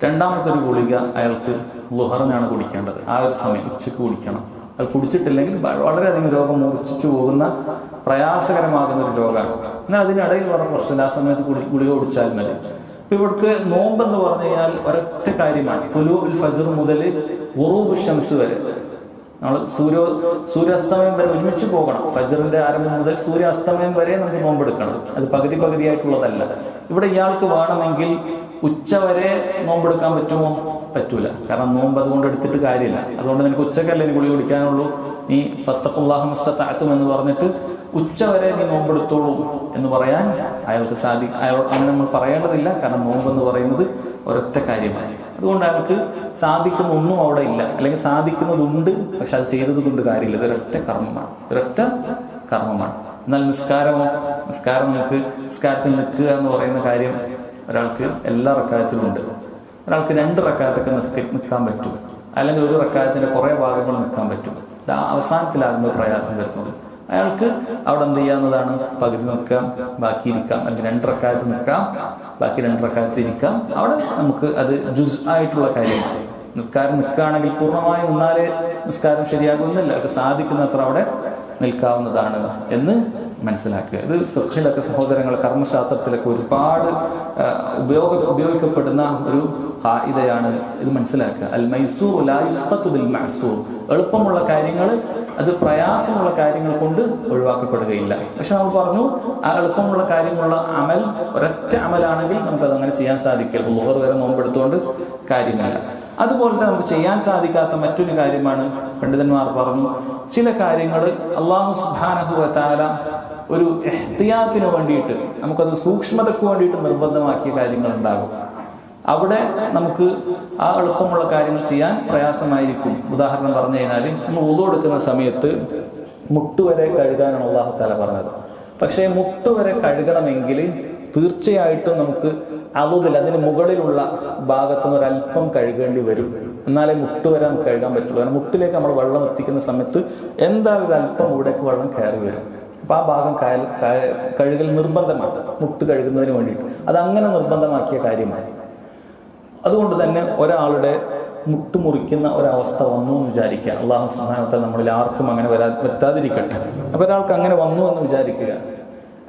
രണ്ടാമത്തെ ഒരു ഗുളിക അയാൾക്ക് ളുഹറിനാണ് കുടിക്കേണ്ടത്. ആ ഒരു സമയം ഉച്ചയ്ക്ക് കുടിക്കണം. അത് കുടിച്ചിട്ടില്ലെങ്കിൽ വളരെയധികം രോഗം മൂർച്ഛിച്ചു പോകുന്ന പ്രയാസകരമാകുന്ന ഒരു രോഗമാണ്. എന്നാൽ അതിനിടയിൽ വേറെ പ്രശ്നമില്ല, ആ സമയത്ത് ഗുളിക കുടിച്ചാൽ മതി. ഇപ്പൊ ഇവിടേക്ക് നോമ്പെന്ന് പറഞ്ഞു കഴിഞ്ഞാൽ ഒരൊറ്റ കാര്യമാണ്. തുലൂഉൽ ഫജ്ർ മുതൽ ഗുറൂബു ശംസ് വരെ നമ്മൾ സൂര്യാസ്തമയം വരെ ഒരുമിച്ച് പോകണം. ഫജ്റിന്റെ ആരംഭം മുതൽ സൂര്യാസ്തമയം വരെ നമുക്ക് നോമ്പെടുക്കണം. അത് പകുതി പകുതിയായിട്ടുള്ളതല്ല. ഇവിടെ ഇയാൾക്ക് വേണമെങ്കിൽ ഉച്ച വരെ നോമ്പെടുക്കാൻ പറ്റുമോ? പറ്റൂല. കാരണം നോമ്പ് അതുകൊണ്ട് എടുത്തിട്ട് കാര്യമില്ല. അതുകൊണ്ട് നിനക്ക് ഉച്ചക്കല്ലേ നീ ഗുളി കുടിക്കാനുള്ളൂ, നീ ഫത്തഖുല്ലാഹ മസ്തതഅതും എന്ന് പറഞ്ഞിട്ട് ഉച്ച വരെ നീ നോമ്പെടുത്തോളൂ എന്ന് പറയാൻ അയാൾക്ക് അയാളോട് അങ്ങനെ നമ്മൾ പറയേണ്ടതില്ല. കാരണം നോമ്പ് എന്ന് പറയുന്നത് ഒരൊറ്റ കാര്യമാണ്. അതുകൊണ്ട് അയാൾക്ക് സാധിക്കുന്ന ഒന്നും അവിടെ ഇല്ല, അല്ലെങ്കിൽ സാധിക്കുന്നതുണ്ട്, പക്ഷെ അത് ചെയ്തത് കൊണ്ട് കാര്യമില്ല. ഇതൊരൊറ്റ കർമ്മമാണ്. എന്നാൽ നിസ്കാരം നമുക്ക് നിസ്കാരത്തിൽ നിൽക്കുക എന്ന് പറയുന്ന കാര്യം ഒരാൾക്ക് എല്ലാ റക്കായത്തിലും ഉണ്ട്. ഒരാൾക്ക് 2 റക്കായത്തൊക്കെ നിൽക്കാൻ പറ്റും, അല്ലെങ്കിൽ ഒരു റക്കായത്തിന്റെ കുറേ ഭാഗങ്ങൾ നിൽക്കാൻ പറ്റും. അവസാനത്തിലാകുന്ന പ്രയാസം വരുന്നത്. അയാൾക്ക് അവിടെ എന്ത് ചെയ്യാവുന്നതാണ്? പകുതി നിൽക്കാം, ബാക്കി ഇരിക്കാം, അല്ലെങ്കിൽ 2 റക്കായത്ത് നിൽക്കാം, ബാക്കി 2 റക്കായത്ത് ഇരിക്കാം. അവിടെ നമുക്ക് അത് ജുസ് ആയിട്ടുള്ള കാര്യമാണ്. നിസ്കാരം നിൽക്കുകയാണെങ്കിൽ പൂർണ്ണമായി നിന്നാലേ നിസ്കാരം ശരിയാകുന്നില്ല. അത് സാധിക്കുന്നത്ര അവിടെ നിൽക്കാവുന്നതാണ് എന്ന് മനസ്സിലാക്കുക. ഇത് ഫിഖ്ഹിലൊക്കെ സഹോദരങ്ങൾ, കർമ്മശാസ്ത്രത്തിലൊക്കെ ഒരുപാട് ഉപയോഗിക്കപ്പെടുന്ന ഒരു ഖായിദയാണ്. ഇത് മനസ്സിലാക്കുക. അൽ മൈസൂർ ലാ യുസ്ഖതു ബിൽ മഅസൂർ. എളുപ്പമുള്ള കാര്യങ്ങൾ അത് പ്രയാസമുള്ള കാര്യങ്ങൾ കൊണ്ട് ഒഴിവാക്കപ്പെടുകയില്ല. പക്ഷെ നമ്മൾ പറഞ്ഞു, ആ എളുപ്പമുള്ള കാര്യമുള്ള അമൽ ഒരൊറ്റ അമലാണെങ്കിൽ നമുക്കത് അങ്ങനെ ചെയ്യാൻ സാധിക്കില്ല. ളുഹർ വരെ നോമ്പെടുത്തുകൊണ്ട് കാര്യമില്ല. അതുപോലത്തെ നമുക്ക് ചെയ്യാൻ സാധിക്കാത്ത മറ്റൊരു കാര്യമാണ്, പണ്ഡിതന്മാർ പറഞ്ഞു, ചില കാര്യങ്ങൾ അല്ലാഹു സുബ്ഹാനഹു വ തആല ഒരു ഇഹ്തിയാത്തിന് വേണ്ടിയിട്ട്, നമുക്കത് സൂക്ഷ്മതയ്ക്ക് വേണ്ടിയിട്ട് നിർബന്ധമാക്കിയ കാര്യങ്ങൾ ഉണ്ടാകും. അവിടെ നമുക്ക് ആ എളുപ്പമുള്ള കാര്യങ്ങൾ ചെയ്യാൻ പ്രയാസമായിരിക്കും. ഉദാഹരണം പറഞ്ഞു കഴിഞ്ഞാൽ, നമ്മൾ വുളു എടുക്കുന്ന സമയത്ത് മുട്ടുവരെ കഴുകാനാണ് അല്ലാഹു തആല പറഞ്ഞത്. പക്ഷേ മുട്ടുവരെ കഴുകണമെങ്കിൽ തീർച്ചയായിട്ടും നമുക്ക് അതിന് മുകളിലുള്ള ഭാഗത്തു നിന്ന് ഒരല്പം കഴുകേണ്ടി വരും. എന്നാലേ മുട്ടുവരെ നമുക്ക് കഴുകാൻ പറ്റുള്ളൂ. കാരണം മുട്ടിലേക്ക് നമ്മൾ വെള്ളം എത്തിക്കുന്ന സമയത്ത് എന്തായാലും ഒരു അല്പം ഇവിടേക്ക് വെള്ളം കയറി വരും. അപ്പൊ ആ ഭാഗം കഴുകൽ നിർബന്ധമാണ്, മുട്ട് കഴുകുന്നതിന് വേണ്ടിയിട്ട്. അതങ്ങനെ നിർബന്ധമാക്കിയ കാര്യമാണ്. അതുകൊണ്ട് തന്നെ ഒരാളുടെ മുട്ട് മുറിക്കുന്ന ഒരവസ്ഥ വന്നു എന്ന് വിചാരിക്കുക. അല്ലാഹു സുബ്ഹാനഹു വ തആല നമ്മളിൽ ആർക്കും അങ്ങനെ വരുത്താതിരിക്കട്ടെ. അപ്പൊ ഒരാൾക്ക് അങ്ങനെ വന്നു എന്ന് വിചാരിക്കുക.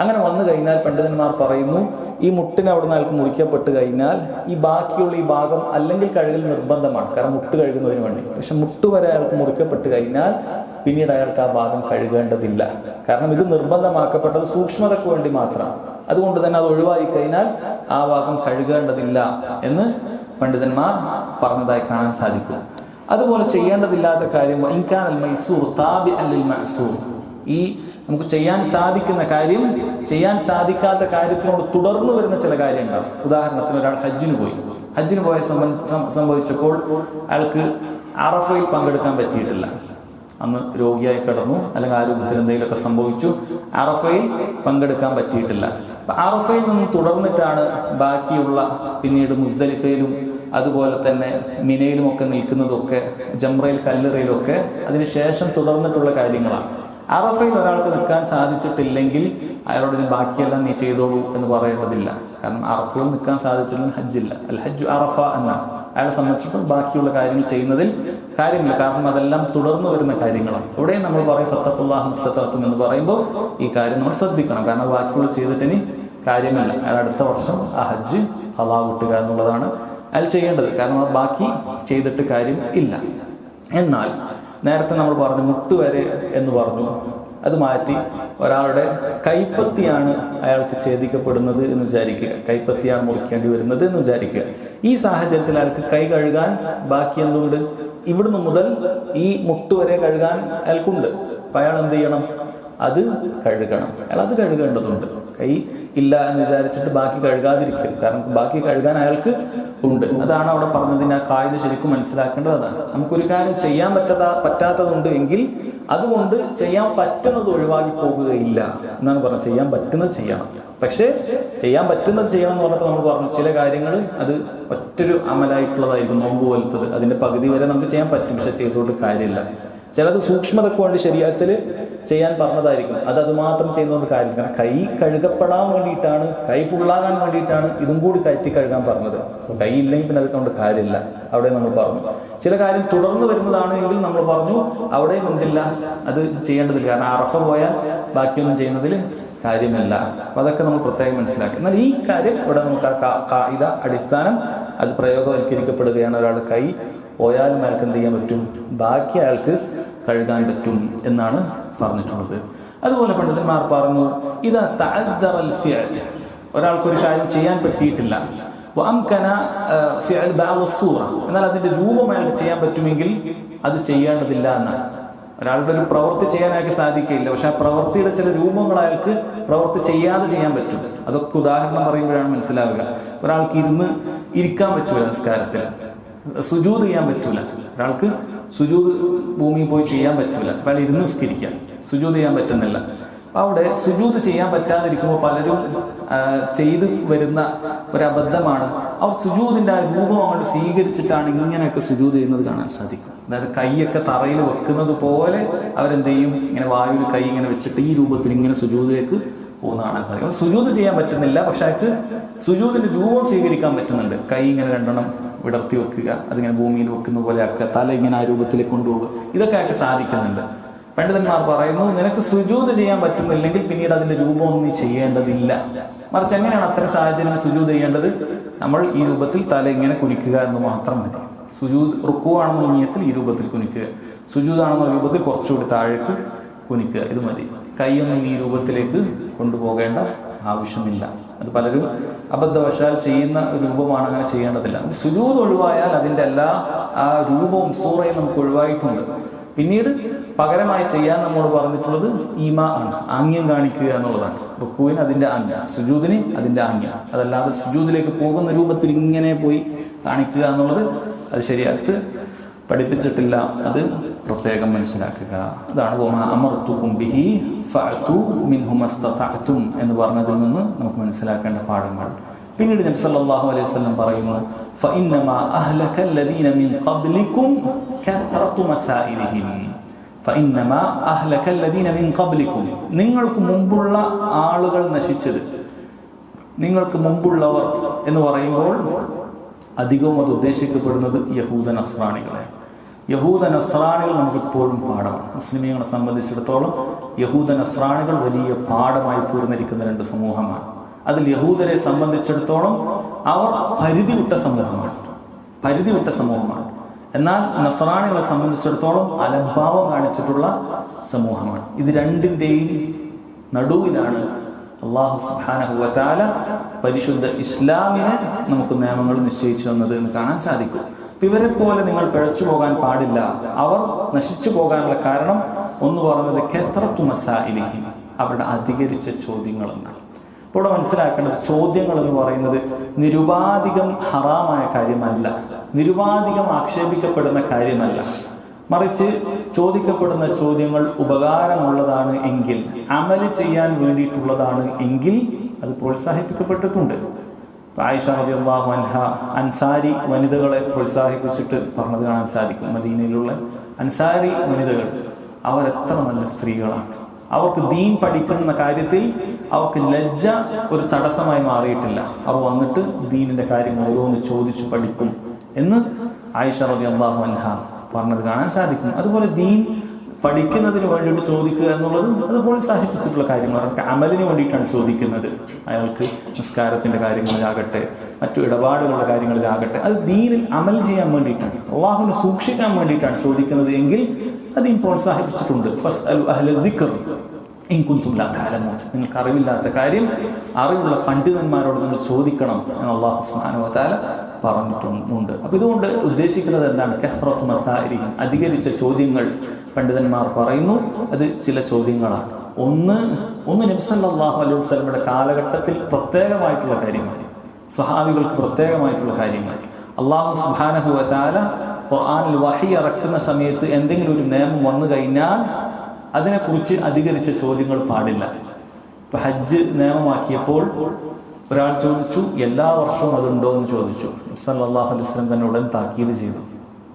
അങ്ങനെ വന്നു കഴിഞ്ഞാൽ പണ്ഡിതന്മാർ പറയുന്നു, ഈ മുട്ടിന് അവിടുന്ന് അയാൾക്ക് മുറിക്കപ്പെട്ട് കഴിഞ്ഞാൽ ഈ ബാക്കിയുള്ള ഈ ഭാഗം അല്ലെങ്കിൽ കഴുകൽ നിർബന്ധമാണ്, കാരണം മുട്ട് കഴുകുന്നതിന് വേണ്ടി. പക്ഷെ മുട്ട് വരെ അയാൾക്ക് മുറിക്കപ്പെട്ട് കഴിഞ്ഞാൽ പിന്നീട് അയാൾക്ക് ആ ഭാഗം കഴുകേണ്ടതില്ല. കാരണം ഇത് നിർബന്ധമാക്കപ്പെട്ടത് സൂക്ഷ്മതയ്ക്ക് വേണ്ടി മാത്രമാണ്. അതുകൊണ്ട് തന്നെ അത് ഒഴിവായി കഴിഞ്ഞാൽ ആ ഭാഗം കഴുകേണ്ടതില്ല എന്ന് പണ്ഡിതന്മാർ പറഞ്ഞതായി കാണാൻ സാധിക്കും. അതുപോലെ ചെയ്യേണ്ടതില്ലാത്ത കാര്യം ഇൻകാനൽ മൈസൂർ താബിഅൻ ലിൽ മഅസൂർ. ഈ നമുക്ക് ചെയ്യാൻ സാധിക്കുന്ന കാര്യം ചെയ്യാൻ സാധിക്കാത്ത കാര്യത്തിനോട് തുടർന്നു വരുന്ന ചില കാര്യങ്ങളുണ്ടാവും. ഉദാഹരണത്തിന് ഒരാൾ ഹജ്ജിന് പോയ സംഭവിച്ചപ്പോൾ അയാൾക്ക് അറഫയിൽ പങ്കെടുക്കാൻ പറ്റിയിട്ടില്ല. അന്ന് രോഗിയായി കിടന്നു, അല്ലെങ്കിൽ ആരോഗ്യത്തിന് എന്തെങ്കിലുമൊക്കെ സംഭവിച്ചു, അറഫയിൽ പങ്കെടുക്കാൻ പറ്റിയിട്ടില്ല. അപ്പൊ അറഫയിൽ നിന്നും തുടർന്നിട്ടാണ് ബാക്കിയുള്ള പിന്നീട് മുസ്ദലിഫയിലും അതുപോലെ തന്നെ മിനയിലും ഒക്കെ നിൽക്കുന്നതൊക്കെ, ജംറയിൽ കല്ലെറിയിലും ഒക്കെ അതിനുശേഷം തുടർന്നിട്ടുള്ള കാര്യങ്ങളാണ്. അറഫയിൽ ഒരാൾക്ക് നിൽക്കാൻ സാധിച്ചിട്ടില്ലെങ്കിൽ അയാളോട് ബാക്കിയെല്ലാം നീ ചെയ്തോളൂ എന്ന് പറയേണ്ടതില്ല. കാരണം അറഫയിൽ നിൽക്കാൻ സാധിച്ചില്ലെങ്കിൽ ഹജ്ജില്ല. അൽ ഹജ്ജു അറഫ എന്നാണ്. അയാളെ സംബന്ധിച്ചിടത്തോളം ബാക്കിയുള്ള കാര്യങ്ങൾ ചെയ്യുന്നതിൽ കാര്യമില്ല, കാരണം അതെല്ലാം തുടർന്നു വരുന്ന കാര്യങ്ങളാണ്. ഇവിടെയും നമ്മൾ പറയും ഫത്തഖുല്ലാഹ മസ്തതഅതും എന്ന് പറയുമ്പോൾ ഈ കാര്യം നമ്മൾ ശ്രദ്ധിക്കണം. കാരണം ബാക്കിയുള്ള ചെയ്തിട്ട് ഇനി കാര്യമില്ല. അയാൾ അടുത്ത വർഷം ആ ഹജ്ജ് ഖളാ വിട്ടുക എന്നുള്ളതാണ് അയാൾ ചെയ്യേണ്ടത്. കാരണം ബാക്കി ചെയ്തിട്ട് കാര്യം ഇല്ല. എന്നാൽ നേരത്തെ നമ്മൾ പറഞ്ഞു മുട്ടുവരെ എന്ന് പറഞ്ഞു. അത് മാറ്റി ഒരാളുടെ കൈപ്പത്തിയാണ് അയാൾക്ക് ഛേദിക്കപ്പെടുന്നത് എന്ന് വിചാരിക്കുക, കൈപ്പത്തിയാണ് മുറിക്കേണ്ടി വരുന്നത് എന്ന് വിചാരിക്കുക. ഈ സാഹചര്യത്തിൽ അയാൾക്ക് കൈ കഴുകാൻ ബാക്കി എന്തുണ്ട്? ഇവിടുന്ന് മുതൽ ഈ മുട്ട് വരെ കഴുകാൻ അയാൾക്കുണ്ട്. അപ്പം അയാൾ എന്ത് ചെയ്യണം? അത് കഴുകണം. അയാൾ അത് കഴുകേണ്ടതുണ്ട്. കൈ ഇല്ല എന്ന് വിചാരിച്ചിട്ട് ബാക്കി കഴുകാതിരിക്കരുത്. കാരണം ബാക്കി കഴുകാൻ അയാൾക്ക് ഉണ്ട്. അതാണ് അവിടെ പറഞ്ഞതിന് ആ കായിക ശരിക്കും മനസ്സിലാക്കേണ്ടത് അതാണ്. നമുക്കൊരു കാര്യം ചെയ്യാൻ പറ്റാത്തതുണ്ട് എങ്കിൽ അതുകൊണ്ട് ചെയ്യാൻ പറ്റുന്നത് ഒഴിവാക്കി പോകുകയില്ല എന്നാണ് പറഞ്ഞത്. ചെയ്യാൻ പറ്റുന്നത് ചെയ്യണം. പക്ഷേ ചെയ്യാൻ പറ്റുന്നത് ചെയ്യണം എന്ന് പറഞ്ഞപ്പോൾ നമ്മൾ പറഞ്ഞു ചില കാര്യങ്ങൾ അത് ഒറ്റൊരു അമലായിട്ടുള്ളതായിരിക്കും. നോമ്പ് പോലത്തത് അതിന്റെ പകുതി വരെ നമുക്ക് ചെയ്യാൻ പറ്റും, പക്ഷെ ചെയ്തുകൊണ്ട് കാര്യമില്ല. ചിലത് സൂക്ഷ്മതക്ക് വേണ്ടി ശരീരത്തിൽ ചെയ്യാൻ പറഞ്ഞതായിരിക്കും, അത് മാത്രം ചെയ്യുന്നത് കാര്യമില്ല. കാരണം കൈ കഴുകപ്പെടാൻ വേണ്ടിയിട്ടാണ്, കൈ ഫുള്ളാകാൻ വേണ്ടിയിട്ടാണ് ഇതും കൂടി കയറ്റി കഴുകാൻ പറഞ്ഞത്. കൈ ഇല്ലെങ്കിൽ പിന്നെ അത് കൊണ്ട് കാര്യമില്ല. അവിടെ നമ്മൾ പറഞ്ഞു ചില കാര്യം തുടർന്ന് വരുന്നതാണ് എങ്കിൽ നമ്മൾ പറഞ്ഞു അവിടെയും എന്തില്ല, അത് ചെയ്യേണ്ടതില്ല. കാരണം അറഫ പോയാൽ ബാക്കിയൊന്നും ചെയ്യുന്നതിൽ കാര്യമല്ല. അപ്പൊ അതൊക്കെ നമ്മൾ പ്രത്യേകം മനസ്സിലാക്കി. എന്നാൽ ഈ കാര്യം ഇവിടെ നമുക്ക് ആ കായിക അടിസ്ഥാനം അത് പ്രയോഗവൽക്കരിക്കപ്പെടുകയാണ്. ഒരാളുടെ കൈ പോയാലും അയാൾക്ക് എന്ത് ചെയ്യാൻ പറ്റും? ബാക്കി അയാൾക്ക് കഴുകാൻ പറ്റും എന്നാണ് പറഞ്ഞിട്ടുള്ളത്. അതുപോലെ പണ്ഡിതന്മാർ പറഞ്ഞു ഇതാ തഅദ്ദറൽ ഫിഅൽ, ഒരാൾക്കൊരു കാര്യം ചെയ്യാൻ പറ്റിയിട്ടില്ല, വഅംകന ഫിഅൽ ബഅദ് സൂറ, എന്നാൽ അതിന്റെ രൂപം അയാൾക്ക് ചെയ്യാൻ പറ്റുമെങ്കിൽ അത് ചെയ്യേണ്ടതില്ല എന്നാണ്. ഒരാളുടെ ഒരു പ്രവൃത്തി ചെയ്യാൻ അയാൾക്ക് സാധിക്കില്ല, പക്ഷെ ആ പ്രവൃത്തിയുടെ ചില രൂപങ്ങൾ അയാൾക്ക് പ്രവൃത്തി ചെയ്യാതെ ചെയ്യാൻ പറ്റും. അതൊക്കെ ഉദാഹരണം പറയുമ്പോഴാണ് മനസ്സിലാവുക. ഒരാൾക്ക് ഇരിക്കാൻ പറ്റൂല, നിസ്കാരത്തിൽ സുജൂദ് ചെയ്യാൻ പറ്റൂല. ഒരാൾക്ക് സുജൂദ് ഭൂമിയിൽ പോയി ചെയ്യാൻ പറ്റൂല, അയാൾ ഇരുന്ന് നിസ്കരിക്കാം, സുജൂദ് ചെയ്യാൻ പറ്റുന്നില്ല. അവിടെ സുജൂദ് ചെയ്യാൻ പറ്റാതിരിക്കുമ്പോൾ പലരും ചെയ്തു വരുന്ന ഒരു അബദ്ധമാണ്, അവർ സുജൂദിന്റെ ആ രൂപം അങ്ങോട്ട് സ്വീകരിച്ചിട്ടാണ് ഇങ്ങനെയൊക്കെ സുജൂദ് ചെയ്യുന്നത് കാണാൻ സാധിക്കും. അതായത് കൈയൊക്കെ തറയിൽ വെക്കുന്നത് പോലെ അവരെന്ത് ചെയ്യും, ഇങ്ങനെ വായുവിൽ കൈ ഇങ്ങനെ വെച്ചിട്ട് ഈ രൂപത്തിൽ ഇങ്ങനെ സുജൂദിലേക്ക് പോകുന്ന കാണാൻ സാധിക്കും. സുജൂദ് ചെയ്യാൻ പറ്റുന്നില്ല, പക്ഷെ അയാൾക്ക് സുജൂദിന്റെ രൂപം സ്വീകരിക്കാൻ പറ്റുന്നുണ്ട്. കൈ ഇങ്ങനെ രണ്ടെണ്ണം വിടർത്തി വെക്കുക, അതിങ്ങനെ ഭൂമിയിൽ വെക്കുന്ന പോലെ ആക്കുക, തല ഇങ്ങനെ ആ രൂപത്തിലേക്ക് കൊണ്ടുപോകുക, ഇതൊക്കെ അയാൾക്ക് സാധിക്കുന്നുണ്ട്. പണ്ഡിതന്മാർ പറയുന്നു നിനക്ക് സുജൂദ് ചെയ്യാൻ പറ്റുന്നില്ലെങ്കിൽ പിന്നീട് അതിന്റെ രൂപം ഒന്നും ചെയ്യേണ്ടതില്ല. മറിച്ച് എങ്ങനെയാണ് അത്തരം സാഹചര്യം സുജൂദ് ചെയ്യേണ്ടത്? നമ്മൾ ഈ രൂപത്തിൽ തല ഇങ്ങനെ കുനിക്കുക എന്ന് മാത്രം മതി. സുജൂദ് റുക്കൂ ആണെന്ന നിയത്തിൽ ഈ രൂപത്തിൽ കുനിക്കുക, സുജൂദ് ആണെന്ന രൂപത്തിൽ കുറച്ചുകൂടി താഴേക്ക് കുനിക്കുക, ഇത് മതി. കൈയൊന്നും ഈ രൂപത്തിലേക്ക് കൊണ്ടുപോകേണ്ട ആവശ്യമില്ല. അത് പലരും അബദ്ധവശാൽ ചെയ്യുന്ന ഒരു രൂപമാണ്, അങ്ങനെ ചെയ്യേണ്ടതില്ല. സുജൂദ് ഒഴിവായാൽ അതിൻ്റെ എല്ലാ ആ രൂപവും സൂറയും നമുക്ക് ഒഴിവായിട്ടുണ്ട്. പിന്നീട് പകരമായി ചെയ്യാൻ നമ്മോട് പറഞ്ഞിട്ടുള്ളത് ഈമാ ആണ്, ആംഗ്യം കാണിക്കുക എന്നുള്ളതാണ്. റുക്കൂവിന് അതിൻ്റെ ആംഗ്യം, സുജൂദിന് അതിൻ്റെ ആംഗ്യം. അതല്ലാതെ സുജൂദിലേക്ക് പോകുന്ന രൂപത്തിൽ ഇങ്ങനെ പോയി കാണിക്കുക എന്നുള്ളത് അത് ശരീഅത്ത് പഠിപ്പിച്ചിട്ടില്ല. അത് പ്രത്യേകം മനസ്സിലാക്കുക. അതാണ് വമാ അമർതുകും ബിഹി ഫഅതു മിൻഹു മസ്തതഅതും എന്ന് പറഞ്ഞതിൽ നിന്ന് നമുക്ക് മനസ്സിലാക്കേണ്ട പാഠങ്ങൾ. പിന്നീട് നബി സല്ലല്ലാഹു അലൈഹി വസല്ലം പറയുന്നു ഫഇന്നമാ അഹ്ലകല്ലദീന മിൻ ഖബ്ലികും കഥറതു മസായിലിഹിം. ഫഇന്നമാ അഹ്ലകല്ലദീന മിൻ ഖബ്ലികും, നിങ്ങൾക്ക് മുമ്പുള്ള ആളുകൾ നശിച്ചത്, നിങ്ങൾക്ക് മുമ്പുള്ളവർ എന്ന് പറയുമ്പോൾ അധികവും അത് ഉദ്ദേശിക്കപ്പെടുന്നത് യഹൂദ നസ്രാണികളെ. യഹൂദ നസ്രാണികൾ നമുക്കിപ്പോഴും പാഠമാണ്. മുസ്ലിമീങ്ങളെ സംബന്ധിച്ചിടത്തോളം യഹൂദ നസ്രാണികൾ വലിയ പാഠമായി തീർന്നിരിക്കുന്ന രണ്ട് സമൂഹമാണ്. അതിൽ യഹൂദരെ സംബന്ധിച്ചിടത്തോളം അവർ പരിധി വിട്ട സമൂഹമാണ്. എന്നാൽ നസ്രാണികളെ സംബന്ധിച്ചിടത്തോളം അലംഭാവം കാണിച്ചിട്ടുള്ള സമൂഹമാണ്. ഇത് രണ്ടിൻ്റെയും നടുവിലാണ് അല്ലാഹു സുബ്ഹാനഹു വ തആല പരിശുദ്ധ ഇസ്ലാമിനെ നമുക്ക് നിയമങ്ങൾ നിശ്ചയിച്ചു തന്നത് എന്ന് കാണാൻ സാധിക്കും. ഇവരെ പോലെ നിങ്ങൾ പിഴച്ചു പോകാൻ പാടില്ല. അവർ നശിച്ചു പോകാനുള്ള കാരണം ഒന്ന് പറഞ്ഞത് കസറത്തു മസായിലിഹിം, അവരുടെ അധികരിച്ച ചോദ്യങ്ങൾ എന്നാണ്. ഇപ്പോൾ ഇവിടെ മനസ്സിലാക്കേണ്ടത് ചോദ്യങ്ങൾ എന്ന് പറയുന്നത് നിരുപാധികം ഹറാമായ കാര്യമല്ല, നിരുപാധികം ആക്ഷേപിക്കപ്പെടുന്ന കാര്യമല്ല. മറിച്ച് ചോദിക്കപ്പെടുന്ന ചോദ്യങ്ങൾ ഉപകാരമുള്ളതാണ് എങ്കിൽ, അമല് ചെയ്യാൻ വേണ്ടിയിട്ടുള്ളതാണ് എങ്കിൽ അത് പ്രോത്സാഹിപ്പിക്കപ്പെട്ടിട്ടുണ്ട്. ആയിഷ റളിയല്ലാഹു അൻഹ അൻസാരി വനിതകളെ പ്രോത്സാഹിപ്പിച്ചിട്ട് പറഞ്ഞത് കാണാൻ സാധിക്കും. മദീനയിലുള്ള അൻസാരി വനിതകൾ അവരെത്ര നല്ല സ്ത്രീകളാണ്. അവർക്ക് ദീൻ പഠിക്കുന്ന കാര്യത്തിൽ അവർക്ക് ലജ്ജ ഒരു തടസ്സമായി മാറിയിട്ടില്ല. അവർ വന്നിട്ട് ദീനിന്റെ കാര്യങ്ങൾ ഓരോന്ന് ചോദിച്ചു പഠിക്കും എന്ന് ആയിഷ റളിയല്ലാഹു അൻഹ പറഞ്ഞത് കാണാൻ സാധിക്കും. അതുപോലെ ദീൻ പഠിക്കുന്നതിന് വേണ്ടിയിട്ട് ചോദിക്കുക എന്നുള്ളത് അത് പ്രോത്സാഹിപ്പിച്ചിട്ടുള്ള കാര്യങ്ങൾ. അവർക്ക് അമലിന് വേണ്ടിയിട്ടാണ് ചോദിക്കുന്നത്. അയാൾക്ക് നിസ്കാരത്തിന്റെ കാര്യങ്ങളിലാകട്ടെ, മറ്റു ഇടപാടുകളുടെ കാര്യങ്ങളിലാകട്ടെ, അത് ദീനിൽ അമൽ ചെയ്യാൻ വേണ്ടിയിട്ടാണ്, അല്ലാഹുവിനെ സൂക്ഷിക്കാൻ വേണ്ടിയിട്ടാണ് ചോദിക്കുന്നത് എങ്കിൽ അത് പ്രോത്സാഹിപ്പിച്ചിട്ടുണ്ട്. ഫസ്അലു അഹ്ല ദിക്ർ, ഇൻ കുന്തും ലാ തഅലമൂൻ, നിങ്ങൾക്ക് അറിവില്ലാത്ത കാര്യം അറിവുള്ള പണ്ഡിതന്മാരോട് നിങ്ങൾ ചോദിക്കണം എന്ന് അല്ലാഹു സുബ്ഹാനഹു വ തആല പറഞ്ഞിട്ടുണ്ട്. അപ്പോൾ ഇതുകൊണ്ട് ഉദ്ദേശിക്കുന്നത് എന്താണ്? കസ്റത്തു മസാഇലിഹിം, അധികരിച്ച ചോദ്യങ്ങൾ. പണ്ഡിതന്മാർ പറയുന്നു അത് ചില ചോദ്യങ്ങളാണ്. ഒന്ന് നബി സല്ലല്ലാഹു അലൈഹി വസല്ലമയുടെ കാലഘട്ടത്തിൽ പ്രത്യേകമായിട്ടുള്ള കാര്യങ്ങൾ, സ്വഹാബികൾക്ക് പ്രത്യേകമായിട്ടുള്ള കാര്യങ്ങൾ. അല്ലാഹു സുബ്ഹാനഹു വ തആല ഖുർആനിൽ വഹി ഇറക്കുന്ന സമയത്ത് എന്തെങ്കിലും ഒരു നിയമം വന്നു കഴിഞ്ഞാൽ അതിനെക്കുറിച്ച് അധികരിച്ച ചോദ്യങ്ങൾ പാടില്ല. ഇപ്പൊ ഹജ്ജ് നിയമമാക്കിയപ്പോൾ ഒരാൾ ചോദിച്ചു, എല്ലാ വർഷവും അതുണ്ടോ എന്ന് ചോദിച്ചു. സല്ലല്ലാഹു അലൈഹി വസല്ലം തന്നെ ഉടൻ താക്കീത് ചെയ്തു,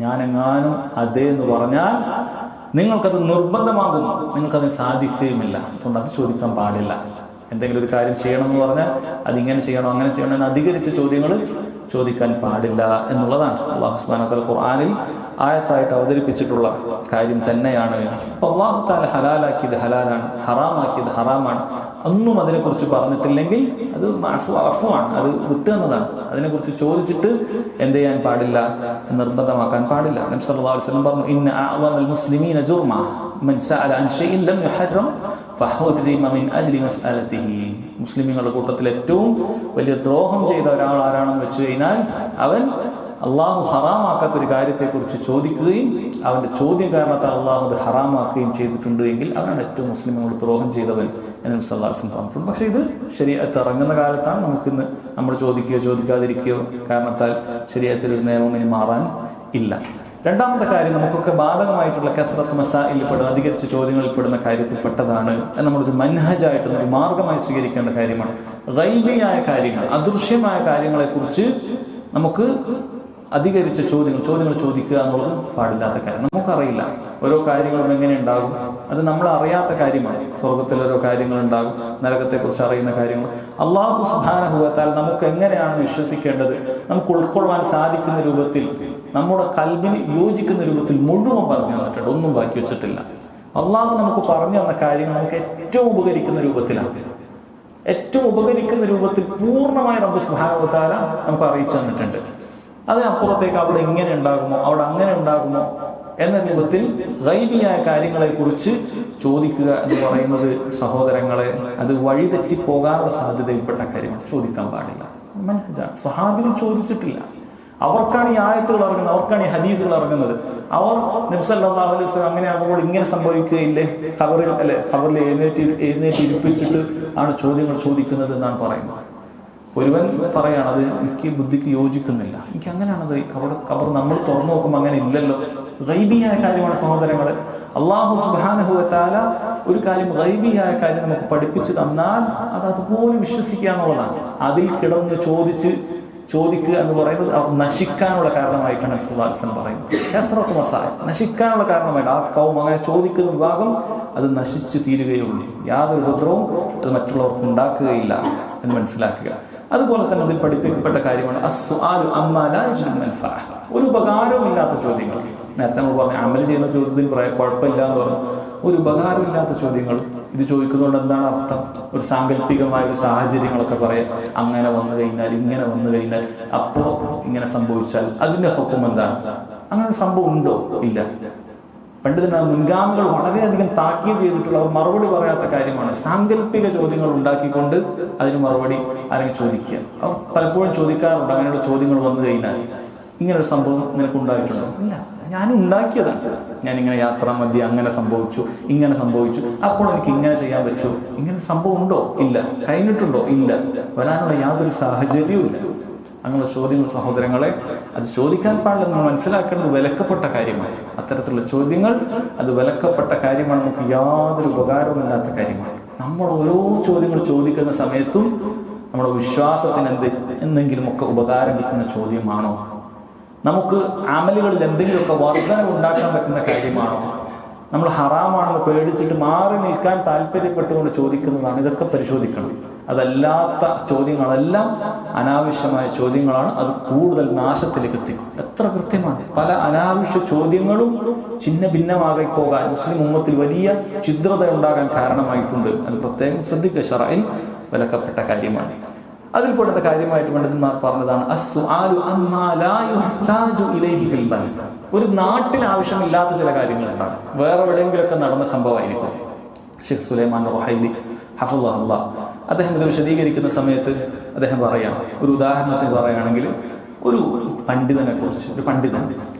ഞാനെങ്ങാനും അതേ എന്ന് പറഞ്ഞാൽ നിങ്ങൾക്കത് നിർബന്ധമാകും, നിങ്ങൾക്കതിന് സാധിക്കുകയുമില്ല, അതുകൊണ്ട് അത് ചോദിക്കാൻ പാടില്ല. എന്തെങ്കിലും ഒരു കാര്യം ചെയ്യണം എന്ന് പറഞ്ഞാൽ അതിങ്ങനെ ചെയ്യണം അങ്ങനെ ചെയ്യണം എന്ന് അധികരിച്ച ചോദ്യങ്ങൾ ചോദിക്കാൻ പാടില്ല എന്നുള്ളതാണ് അല്ലാഹു സുബ്ഹാനഹു വ തആല ഖുർആനിൽ ആയത്തായിട്ട് അവതരിപ്പിച്ചിട്ടുള്ള കാര്യം തന്നെയാണ്. അപ്പോൾ അല്ലാഹു തആല ഹലാലാക്കിയത് ഹലാലാണ്, ഹറാമാക്കിയത് ഹറാമാണ്, ഒന്നും അതിനെക്കുറിച്ച് പറഞ്ഞിട്ടില്ലെങ്കിൽ അത് അഫ്വാണ്, അത് വിട്ടുന്നതാണ്. അതിനെക്കുറിച്ച് ചോദിച്ചിട്ട് എന്ത് ചെയ്യാൻ പാടില്ല, നിർബന്ധമാക്കാൻ പാടില്ല. നബി സല്ലല്ലാഹു അലൈഹി വസല്ലം പറഞ്ഞു, ഇന്ന അഅ്ളമൽ മുസ്ലിമീന ജുർമ മൻ സഅല അൻ ഷൈഇൻ ലം യുഹറം ഫഹുരിമ മിൻ അജ്ലി മസ്അലതിഹി. മുസ്ലിമീങ്ങളുടെ കൂട്ടത്തിൽ ഏറ്റവും വലിയ ദ്രോഹം ചെയ്ത ഒരാൾ ആരാണെന്ന് വെച്ച് കഴിഞ്ഞാൽ അവൻ അള്ളാഹു ഹറാമാക്കാത്ത ഒരു കാര്യത്തെക്കുറിച്ച് ചോദിക്കുകയും അവന്റെ ചോദ്യം കാരണത്താൽ അള്ളാഹു അത് ഹറാമാക്കുകയും ചെയ്തിട്ടുണ്ട് എങ്കിൽ അവനാണ് ഏറ്റവും മുസ്ലിമുകൾ ദ്രോഹം ചെയ്തവൻ എന്ന് നബി സല്ലല്ലാഹു അലൈഹി വസല്ലം പറഞ്ഞിട്ടുണ്ട്. പക്ഷെ ഇത് ശരീഅത്ത് ഇറങ്ങുന്ന കാലത്താണ്. നമുക്കിന്ന് നമ്മൾ ചോദിക്കുകയോ ചോദിക്കാതിരിക്കുകയോ കാരണത്താൽ ശരീഅത്തിൽ ഒരു നിയമം ഇനി മാറാൻ ഇല്ല. രണ്ടാമത്തെ കാര്യം, നമുക്കൊക്കെ ബാധകമായിട്ടുള്ള കസ്റത്ത് മസാഇൽ പെടുന്ന, അധികരിച്ച ചോദ്യങ്ങളിൽ പെടുന്ന കാര്യത്തിൽ പെട്ടതാണ്. നമ്മളൊരു മൻഹജായിട്ട് ഒരു മാർഗമായി സ്വീകരിക്കേണ്ട കാര്യമാണ്. ഗൈബിയായ കാര്യങ്ങൾ, അദൃശ്യമായ കാര്യങ്ങളെക്കുറിച്ച് നമുക്ക് അധികരിച്ച ചോദ്യങ്ങൾ ചോദിക്കുക എന്നുള്ളത് പാടില്ലാത്ത കാര്യം. നമുക്കറിയില്ല ഓരോ കാര്യങ്ങളും എങ്ങനെ ഉണ്ടാകും, അത് നമ്മൾ അറിയാത്ത കാര്യമാണ്. സ്വർഗത്തിൽ ഓരോ കാര്യങ്ങൾ ഉണ്ടാകും, നരകത്തെക്കുറിച്ച് അറിയുന്ന കാര്യങ്ങൾ. അല്ലാഹു സുബ്ഹാനഹു വ തആല നമുക്ക് എങ്ങനെയാണ് വിശ്വസിക്കേണ്ടത്, നമുക്ക് ഉൾക്കൊള്ളാൻ സാധിക്കുന്ന രൂപത്തിൽ, നമ്മുടെ കൽബിന് യോജിക്കുന്ന രൂപത്തിൽ മുഴുവൻ പറഞ്ഞു തന്നിട്ടുണ്ട്, ഒന്നും ബാക്കി വെച്ചിട്ടില്ല. അള്ളാഹു നമുക്ക് പറഞ്ഞു തന്ന കാര്യങ്ങൾ നമുക്ക് ഏറ്റവും ഉപകരിക്കുന്ന രൂപത്തിലാണ്, ഏറ്റവും ഉപകരിക്കുന്ന രൂപത്തിൽ പൂർണ്ണമായി റബ്ബ് സുബ്ഹാനഹു വ തആല നമുക്ക് അറിയിച്ചു തന്നിട്ടുണ്ട്. അതിനപ്പുറത്തേക്ക് അവിടെ ഇങ്ങനെ ഉണ്ടാകുമോ, അവിടെ അങ്ങനെ ഉണ്ടാകുമോ എന്ന രൂപത്തിൽ ഗൈബിയായ കാര്യങ്ങളെ കുറിച്ച് ചോദിക്കുക എന്ന് പറയുന്നത് സഹോദരങ്ങളെ, അത് വഴിതെറ്റിപ്പോകാനുള്ള സാധ്യതയിൽപ്പെട്ട കാര്യമാണ്. ചോദിക്കാൻ പാടില്ല. സ്വഹാബികൾ ചോദിച്ചിട്ടില്ല. അവർക്കാണ് ഈ ആയത്തുകൾ ഇറങ്ങുന്നത്, അവർക്കാണ് ഈ ഹദീസുകൾ ഇറങ്ങുന്നത്. അവർ നബി സല്ലല്ലാഹു അലൈഹി വസല്ലം അങ്ങനെ ആകുമ്പോൾ ഇങ്ങനെ സംഭവിക്കുകയില്ലേ, ഖബറിൽ എഴുന്നേറ്റ് ഇരിപ്പിച്ചിട്ട് ആണ് ചോദ്യങ്ങൾ ചോദിക്കുന്നത് എന്നാണ് പറയുന്നത്. ഒരുവൻ പറയാണ്, അത് എനിക്ക് ബുദ്ധിക്ക് യോജിക്കുന്നില്ല, എനിക്ക് അങ്ങനെയാണത്, ഖബർ നമ്മൾ തുറന്നു നോക്കുമ്പോൾ അങ്ങനെ ഇല്ലല്ലോ. ഗൈബിയായ കാര്യമാണ് സഹോദരങ്ങളെ. അല്ലാഹു സുബ്ഹാനഹു വ തആല ഒരു കാര്യം, ഗൈബിയായ കാര്യം നമുക്ക് പഠിപ്പിച്ചു തന്നാൽ അത് അതുപോലെ വിശ്വസിക്കുക എന്നുള്ളതാണ്. അതിൽ കിടന്ന് ചോദിക്കുക എന്ന് പറയുന്നത് അവർ നശിക്കാനുള്ള കാരണമായിട്ടാണ് നബി സല്ലല്ലാഹു അലൈഹി വസല്ലം പറയുന്നത്. കസ്റത്തു മസാഇൽ, നശിക്കാനുള്ള കാരണമായിട്ട്. ആ കൗം അങ്ങനെ ചോദിക്കുന്ന വിഭാഗം അത് നശിച്ചു തീരുകയുള്ളൂ, യാതൊരു ഉപദ്രവവും അത് മറ്റുള്ളവർക്ക് ഉണ്ടാക്കുകയില്ല എന്ന് മനസ്സിലാക്കുക. അതുപോലെ തന്നെ അതിൽ പഠിപ്പിക്കപ്പെട്ട കാര്യമാണ് അസ്സുആലു അമ്മാ ലാ യജ്ലിബു മൻഫഅ, ഒരു ഉപകാരവുമില്ലാത്ത ചോദ്യങ്ങൾ. നേരത്തെ നമ്മൾ പറഞ്ഞു അമൽ ചെയ്യുന്ന ചോദ്യത്തിന് കുഴപ്പമില്ല എന്ന് പറഞ്ഞു. ഒരു ഉപകാരമില്ലാത്ത ചോദ്യങ്ങൾ, ഇത് ചോദിക്കുന്നതുകൊണ്ട് എന്താണ് അർത്ഥം? ഒരു സാങ്കല്പികമായ ഒരു സാഹചര്യങ്ങളൊക്കെ പറയാം, അങ്ങനെ വന്നു കഴിഞ്ഞാൽ, ഇങ്ങനെ വന്നു കഴിഞ്ഞാൽ, അപ്പോ ഇങ്ങനെ സംഭവിച്ചാൽ അതിന്റെ ഹുക്കം എന്താണ്? അങ്ങനെ ഒരു സംഭവം ഉണ്ടോ? ഇല്ല. പണ്ഡിതന്മാർ മുൻഗാമികൾ വളരെയധികം താക്കീത് ചെയ്തിട്ടുള്ള, അവർ മറുപടി പറയാത്ത കാര്യമാണ് സാങ്കല്പിക ചോദ്യങ്ങൾ ഉണ്ടാക്കിക്കൊണ്ട് അതിന് മറുപടി ആരെങ്കിലും ചോദിക്കുക. അവർ പലപ്പോഴും ചോദിക്കാറുണ്ട്, അങ്ങനെയുള്ള ചോദ്യങ്ങൾ വന്നു കഴിഞ്ഞാൽ, ഇങ്ങനെ ഒരു സംഭവം നിനക്ക് ഉണ്ടായിട്ടുണ്ടോ? ഇല്ല, ഞാൻ ഉണ്ടാക്കിയതാണ്. ഞാനിങ്ങനെ യാത്രാ മധ്യേ അങ്ങനെ സംഭവിച്ചു, ഇങ്ങനെ സംഭവിച്ചു, അപ്പോൾ എനിക്ക് ഇങ്ങനെ ചെയ്യാൻ പറ്റുമോ? ഇങ്ങനെ സംഭവം ഉണ്ടോ? ഇല്ല. കഴിഞ്ഞിട്ടുണ്ടോ? ഇല്ല. വരാനുള്ള യാതൊരു സാഹചര്യവും ഇല്ല. അങ്ങനെയുള്ള ചോദ്യങ്ങൾ സഹോദരങ്ങളെ, അത് ചോദിക്കാൻ പാടില്ല. നമ്മൾ മനസ്സിലാക്കേണ്ടത് വിലക്കപ്പെട്ട കാര്യമാണ്. അത്തരത്തിലുള്ള ചോദ്യങ്ങൾ അത് വിലക്കപ്പെട്ട കാര്യമാണ്, നമുക്ക് യാതൊരു ഉപകാരവുമില്ലാത്ത കാര്യമാണ്. നമ്മൾ ഓരോ ചോദ്യങ്ങൾ ചോദിക്കുന്ന സമയത്തും നമ്മുടെ വിശ്വാസത്തിന് എന്തെങ്കിലുമൊക്കെ ഉപകാരം കിട്ടുന്ന ചോദ്യമാണോ? നമുക്ക് അമലുകളിൽ എന്തെങ്കിലുമൊക്കെ വർധന ഉണ്ടാക്കാൻ പറ്റുന്ന കാര്യമാണോ? നമ്മൾ ഹറാമാണെന്ന് പേടിച്ചിട്ട് മാറി നിൽക്കാൻ താല്പര്യപ്പെട്ടുകൊണ്ട് ചോദിക്കുന്നതാണ്. ഇതൊക്കെ പരിശോധിക്കണം. അതല്ലാത്ത ചോദ്യങ്ങളെല്ലാം അനാവശ്യമായ ചോദ്യങ്ങളാണ്. അത് കൂടുതൽ നാശത്തിലേക്ക് എത്തിക്കും. എത്ര കൃത്യമാണ്! പല അനാവശ്യ ചോദ്യങ്ങളും ചിന്ന ഭിന്നമാകാൻ പോകാൻ മുസ്ലിം ഉമ്മത്തിൽ വലിയ ഛിദ്രത ഉണ്ടാകാൻ കാരണമായിട്ടുണ്ട്. അത് പ്രത്യേകം ശ്രദ്ധിക്കുക. ശറഇൽ വിലക്കപ്പെട്ട കാര്യമാണ്. അതിൽപ്പെടുന്ന കാര്യമായിട്ട് പണ്ഡിതന്മാർ പറഞ്ഞതാണ് അസ്സുആലു അമ്മാ ലാ യുഹ്താജു ഇലൈഹി ഫിൽ ബൽദ. ഒരു നാട്ടിൽ ആവശ്യമില്ലാത്ത ചില കാര്യങ്ങൾ ഉണ്ടാകും, വേറെ എവിടെയെങ്കിലൊക്കെ നടന്ന സംഭവമായിരിക്കും. ഷെയ്ഖ് സുലൈമാൻ റുഹൈലി ഹഫിളഹുല്ലാഹ്, അദ്ദേഹം ഇത് വിശദീകരിക്കുന്ന സമയത്ത് അദ്ദേഹം പറയാണ്, ഒരു ഉദാഹരണത്തിന് പറയുകയാണെങ്കിൽ ഒരു പണ്ഡിതനെ കുറിച്ച്, ഒരു പണ്ഡിതൻ,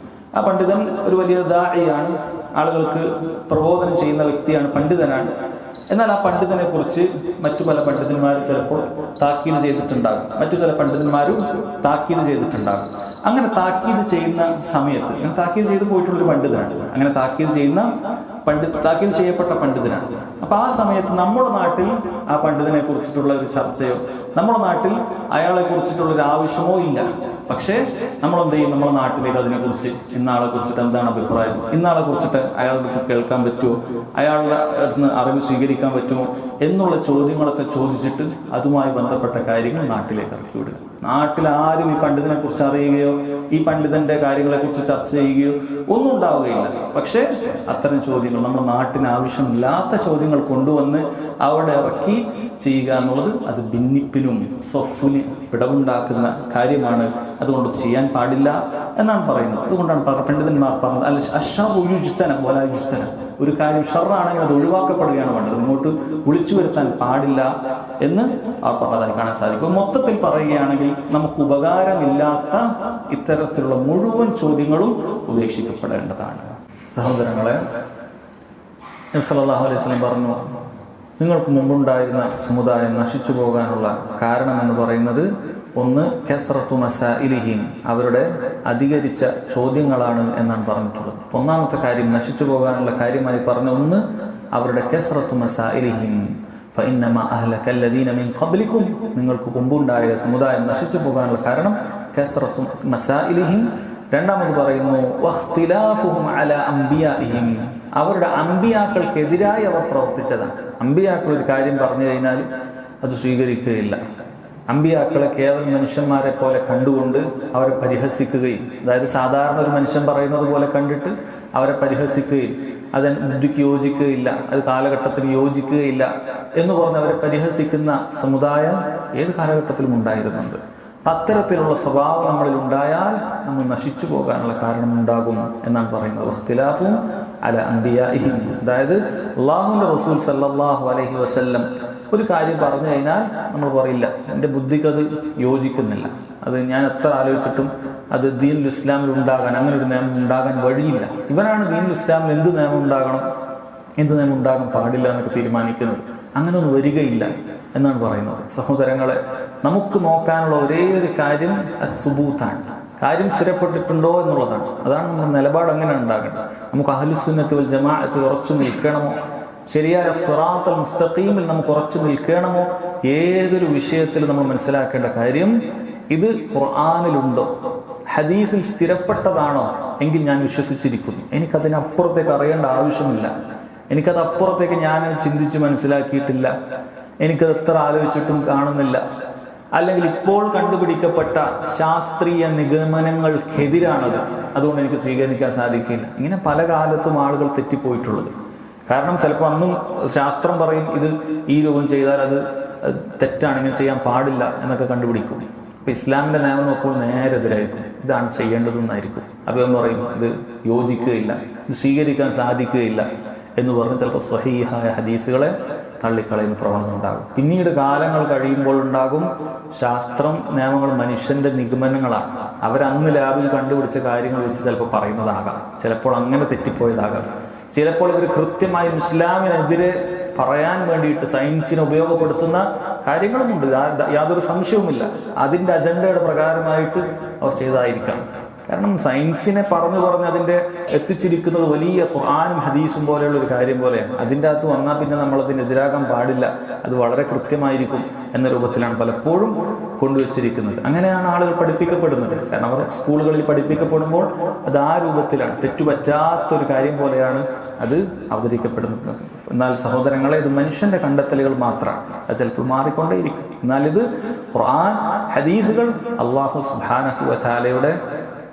ആ പണ്ഡിതൻ ഒരു വലിയ ദാഇയാണ്, ആളുകൾക്ക് പ്രബോധനം ചെയ്യുന്ന വ്യക്തിയാണ്, പണ്ഡിതനാണ്. എന്നാൽ ആ പണ്ഡിതനെ കുറിച്ച് മറ്റു പല പണ്ഡിതന്മാരും ചിലപ്പോൾ താക്കീത് ചെയ്തിട്ടുണ്ടാകും, മറ്റു ചില പണ്ഡിതന്മാരും താക്കീത് ചെയ്തിട്ടുണ്ടാകും. അങ്ങനെ താക്കീത് ചെയ്യുന്ന സമയത്ത്, അങ്ങനെ താക്കീത് ചെയ്ത് പോയിട്ടുള്ളൊരു പണ്ഡിതനാണ്, അങ്ങനെ താക്കീത് ചെയ്യപ്പെട്ട പണ്ഡിതനാണ്. അപ്പൊ ആ സമയത്ത് നമ്മുടെ നാട്ടിൽ ആ പണ്ഡിതനെ കുറിച്ചിട്ടുള്ള ഒരു ചർച്ചയോ നമ്മുടെ നാട്ടിൽ അയാളെ കുറിച്ചിട്ടുള്ള ഒരു ആവശ്യമോ ഇല്ല. പക്ഷേ നമ്മൾ എന്ത് ചെയ്യും, നമ്മുടെ നാട്ടിലേക്ക് അതിനെക്കുറിച്ച്, ഇന്നാളെ കുറിച്ചിട്ട് എന്താണ് അഭിപ്രായം, ഇന്നാളെ കുറിച്ചിട്ട് അയാളുടെ അടുത്ത് കേൾക്കാൻ പറ്റുമോ, അയാളുടെ അടുത്ത് അറിവ് സ്വീകരിക്കാൻ പറ്റുമോ എന്നുള്ള ചോദ്യങ്ങളൊക്കെ ചോദിച്ചിട്ട് അതുമായി ബന്ധപ്പെട്ട കാര്യങ്ങൾ നാട്ടിലേക്ക് ഇറക്കി വിടുക. നാട്ടിൽ ആരും ഈ പണ്ഡിതനെ കുറിച്ച് അറിയുകയോ ഈ പണ്ഡിതന്റെ കാര്യങ്ങളെക്കുറിച്ച് ചർച്ച ചെയ്യുകയോ ഒന്നും ഉണ്ടാവുകയില്ല. പക്ഷേ അത്തരം ചോദ്യങ്ങൾ, നമ്മുടെ നാട്ടിന് ആവശ്യമില്ലാത്ത ചോദ്യങ്ങൾ കൊണ്ടുവന്ന് അവിടെ ഇറക്കി ചെയ്യുക എന്നുള്ളത് അത് ഭിന്നിപ്പിനും സൊഫിന് വിടവുണ്ടാക്കുന്ന കാര്യമാണ്. അതുകൊണ്ട് ചെയ്യാൻ പാടില്ല എന്നാണ് പറയുന്നത്. അതുകൊണ്ടാണ് പണ്ഡിതന്മാർ പറഞ്ഞത് അൽ അശ്ശറു യുജ്തന വലാ യുജ്തന, ഒരു കാര്യം ഷർറാണെങ്കിൽ അത് ഒഴിവാക്കപ്പെടുകയാണ് വേണ്ടത്, ഇങ്ങോട്ട് വിളിച്ചു വരുത്താൻ പാടില്ല എന്ന് അവർ പറഞ്ഞതായി കാണാൻ സാധിക്കും. മൊത്തത്തിൽ പറയുകയാണെങ്കിൽ നമുക്ക് ഉപകാരമില്ലാത്ത ഇത്തരത്തിലുള്ള മുഴുവൻ ചോദ്യങ്ങളും ഉപേക്ഷിക്കപ്പെടേണ്ടതാണ്. സഹോദരങ്ങളെ, നബി സല്ലല്ലാഹു അലൈഹി വസല്ലം പറഞ്ഞു, നിങ്ങൾക്ക് മുമ്പുണ്ടായിരുന്ന സമുദായം നശിച്ചു പോകാനുള്ള കാരണമെന്ന് പറയുന്നത് ഒന്ന് കസ്റത്തു മസാഇലിഹിം, അവരുടെ അധികരിച്ച ചോദ്യങ്ങളാണ് എന്നാണ് പറഞ്ഞിട്ടുള്ളത്. ഒന്നാമത്തെ കാര്യം നശിച്ചു പോകാനുള്ള കാര്യമായി പറഞ്ഞ ഒന്ന് അവരുടെ കസ്റത്തു മസാഇലിഹിം ഫഇന്നമാ അഹ്ലകല്ലദീന മിൻ ഖബ്ലികും, നിങ്ങൾക്ക് മുമ്പുണ്ടായ സമുദായം നശിച്ചു പോകാനുള്ള കാരണം കസ്റത്തു മസാഇലിഹിം. രണ്ടാമത് പറയുന്നു വഖ്തിലാഫുഹും അലാ അംബിയാഇഹിം, അവരുടെ അമ്പിയാക്കൾക്കെതിരായി അവർ പ്രവർത്തിച്ചതാണ്. അമ്പിയാക്കൾ ഒരു കാര്യം പറഞ്ഞു കഴിഞ്ഞാൽ അത് സ്വീകരിക്കുകയില്ല. അമ്പിയാക്കളെ കേവലം മനുഷ്യന്മാരെ പോലെ കണ്ടുകൊണ്ട് അവരെ പരിഹസിക്കുകയും, അതായത് സാധാരണ ഒരു മനുഷ്യൻ പറയുന്നത് പോലെ കണ്ടിട്ട് അവരെ പരിഹസിക്കുകയും, അത് ബുദ്ധിക്ക് യോജിക്കുകയില്ല, അത് കാലഘട്ടത്തിന് യോജിക്കുകയില്ല എന്ന് പറഞ്ഞ് അവരെ പരിഹസിക്കുന്ന സമുദായം ഏത് കാലഘട്ടത്തിലും ഉണ്ടായിരുന്നുണ്ട്. അത്തരത്തിലുള്ള സ്വഭാവം നമ്മളിൽ ഉണ്ടായാൽ നമ്മൾ നശിച്ചു പോകാനുള്ള കാരണം ഉണ്ടാകും എന്നാണ് പറയുന്നത്. ഇഖ്തിലാഫും അല അംബിയാഇഹിം, അതായത് അല്ലാഹുവിന്റെ റസൂൽ സല്ലല്ലാഹു അലൈഹി വസല്ലം ഒരു കാര്യം പറഞ്ഞു കഴിഞ്ഞാൽ നമ്മൾ പറയില്ല, എൻ്റെ ബുദ്ധിക്ക് അത് യോജിക്കുന്നില്ല, അത് ഞാൻ എത്ര ആലോചിച്ചിട്ടും അത് ദീനുൽ ഇസ്ലാമിൽ ഉണ്ടാകാൻ, അങ്ങനെ ഒരു നിയമം ഉണ്ടാകാൻ വഴിയില്ല. ഇവനാണ് ദീനുൽ ഇസ്ലാമിൽ എന്ത് നിയമം ഉണ്ടാകണം, എന്ത് നിയമം ഉണ്ടാകാൻ പാടില്ല എന്നൊക്കെ തീരുമാനിക്കുന്നത്. അങ്ങനെ ഒന്നും വരികയില്ല എന്നാണ് പറയുന്നത്. സഹോദരങ്ങളെ, നമുക്ക് നോക്കാനുള്ള ഒരേ ഒരു കാര്യം സുബൂത്താണ്, കാര്യം സ്ഥിരപ്പെട്ടിട്ടുണ്ടോ എന്നുള്ളതാണ്. അതാണ് നമ്മുടെ നിലപാട് അങ്ങനെ ഉണ്ടാകേണ്ടത്. നമുക്ക് അഹ്ലുസുന്നത്ത് വൽ ജമാഅത്ത് ഉറച്ചു നിൽക്കണമോ, ശരിയായ സിറാത്തുൽ മുസ്തഖീമിൽ നമുക്ക് ഉറച്ചു നിൽക്കണമോ, ഏതൊരു വിഷയത്തിൽ നമ്മൾ മനസ്സിലാക്കേണ്ട കാര്യം ഇത് ഖുർആനിലുണ്ടോ, ഹദീസിൽ സ്ഥിരപ്പെട്ടതാണോ എങ്കിൽ ഞാൻ വിശ്വസിച്ചിരിക്കുന്നു. എനിക്കതിനപ്പുറത്തേക്ക് അറിയേണ്ട ആവശ്യമില്ല, എനിക്കത് അപ്പുറത്തേക്ക് ഞാൻ ചിന്തിച്ച് മനസ്സിലാക്കിയിട്ടില്ല, എനിക്കത് എത്ര ആലോചിച്ചിട്ടും കാണുന്നില്ല, അല്ലെങ്കിൽ ഇപ്പോൾ കണ്ടുപിടിക്കപ്പെട്ട ശാസ്ത്രീയ നിഗമനങ്ങൾക്കെതിരാണത്, അതുകൊണ്ട് എനിക്ക് സ്വീകരിക്കാൻ സാധിക്കില്ല. ഇങ്ങനെ പല കാലത്തും ആളുകൾ തെറ്റിപ്പോയിട്ടുള്ളത്. കാരണം ചിലപ്പോൾ അന്നും ശാസ്ത്രം പറയും ഇത് ഈ രൂപം ചെയ്താൽ അത് തെറ്റാണ്, ഇങ്ങനെ ചെയ്യാൻ പാടില്ല എന്നൊക്കെ കണ്ടുപിടിക്കും. ഇപ്പൊ ഇസ്ലാമിന്റെ നിയമം നോക്കുമ്പോൾ നേരെ എതിരായിരിക്കും, ഇതാണ് ചെയ്യേണ്ടതെന്നായിരിക്കും. അപ്പം പറയും ഇത് യോജിക്കുകയില്ല, ഇത് സ്വീകരിക്കാൻ സാധിക്കുകയില്ല എന്ന് പറഞ്ഞ് ചിലപ്പോൾ സ്വഹീഹായ ഹദീസുകളെ തള്ളിക്കളയുന്ന പ്രവണത ഉണ്ടാകും. പിന്നീട് കാലങ്ങൾ കഴിയുമ്പോൾ ഉണ്ടാകും ശാസ്ത്രം നിയമങ്ങൾ മനുഷ്യന്റെ നിഗമനങ്ങളാണ്, അവരന്ന് ലാബിൽ കണ്ടുപിടിച്ച കാര്യങ്ങൾ വെച്ച് ചിലപ്പോൾ പറയുന്നതാകാം, ചിലപ്പോൾ അങ്ങനെ തെറ്റിപ്പോയതാകാം, ചിലപ്പോൾ ഇവർ കൃത്യമായും ഇസ്ലാമിനെതിരെ പറയാൻ വേണ്ടിയിട്ട് സയൻസിനെ ഉപയോഗപ്പെടുത്തുന്ന കാര്യങ്ങളുമുണ്ട്, യാതൊരു സംശയവുമില്ല. അതിൻ്റെ അജണ്ടയുടെ പ്രകാരമായിട്ട് അവർ ചെയ്തതായിരിക്കാം. കാരണം സയൻസിനെ പറഞ്ഞു അതിൻ്റെ എത്തിച്ചിരിക്കുന്നത് വലിയ ഖുർആനും ഹദീസും പോലെയുള്ള ഒരു കാര്യം പോലെയാണ്. അതിൻ്റെ അകത്ത് വന്നാൽ പിന്നെ നമ്മളതിനെതിരാകാൻ പാടില്ല, അത് വളരെ കൃത്യമായിരിക്കും എന്ന രൂപത്തിലാണ് പലപ്പോഴും കൊണ്ടുവച്ചിരിക്കുന്നത്. അങ്ങനെയാണ് ആളുകൾ പഠിപ്പിക്കപ്പെടുന്നത്. കാരണം അവർ സ്കൂളുകളിൽ പഠിപ്പിക്കപ്പെടുമ്പോൾ അത് ആ രൂപത്തിലാണ്, തെറ്റുപറ്റാത്തൊരു കാര്യം പോലെയാണ് അത് അവതരിക്കപ്പെടുന്നത്. എന്നാൽ സഹോദരങ്ങളെ, ഇത് മനുഷ്യന്റെ കണ്ടെത്തലുകൾ മാത്രമാണ്, അത് ചിലപ്പോൾ മാറിക്കൊണ്ടേയിരിക്കും. എന്നാൽ ഇത് ഖുർആൻ ഹദീസുകൾ അല്ലാഹു സുബ്ഹാനഹു വ തആലയുടെ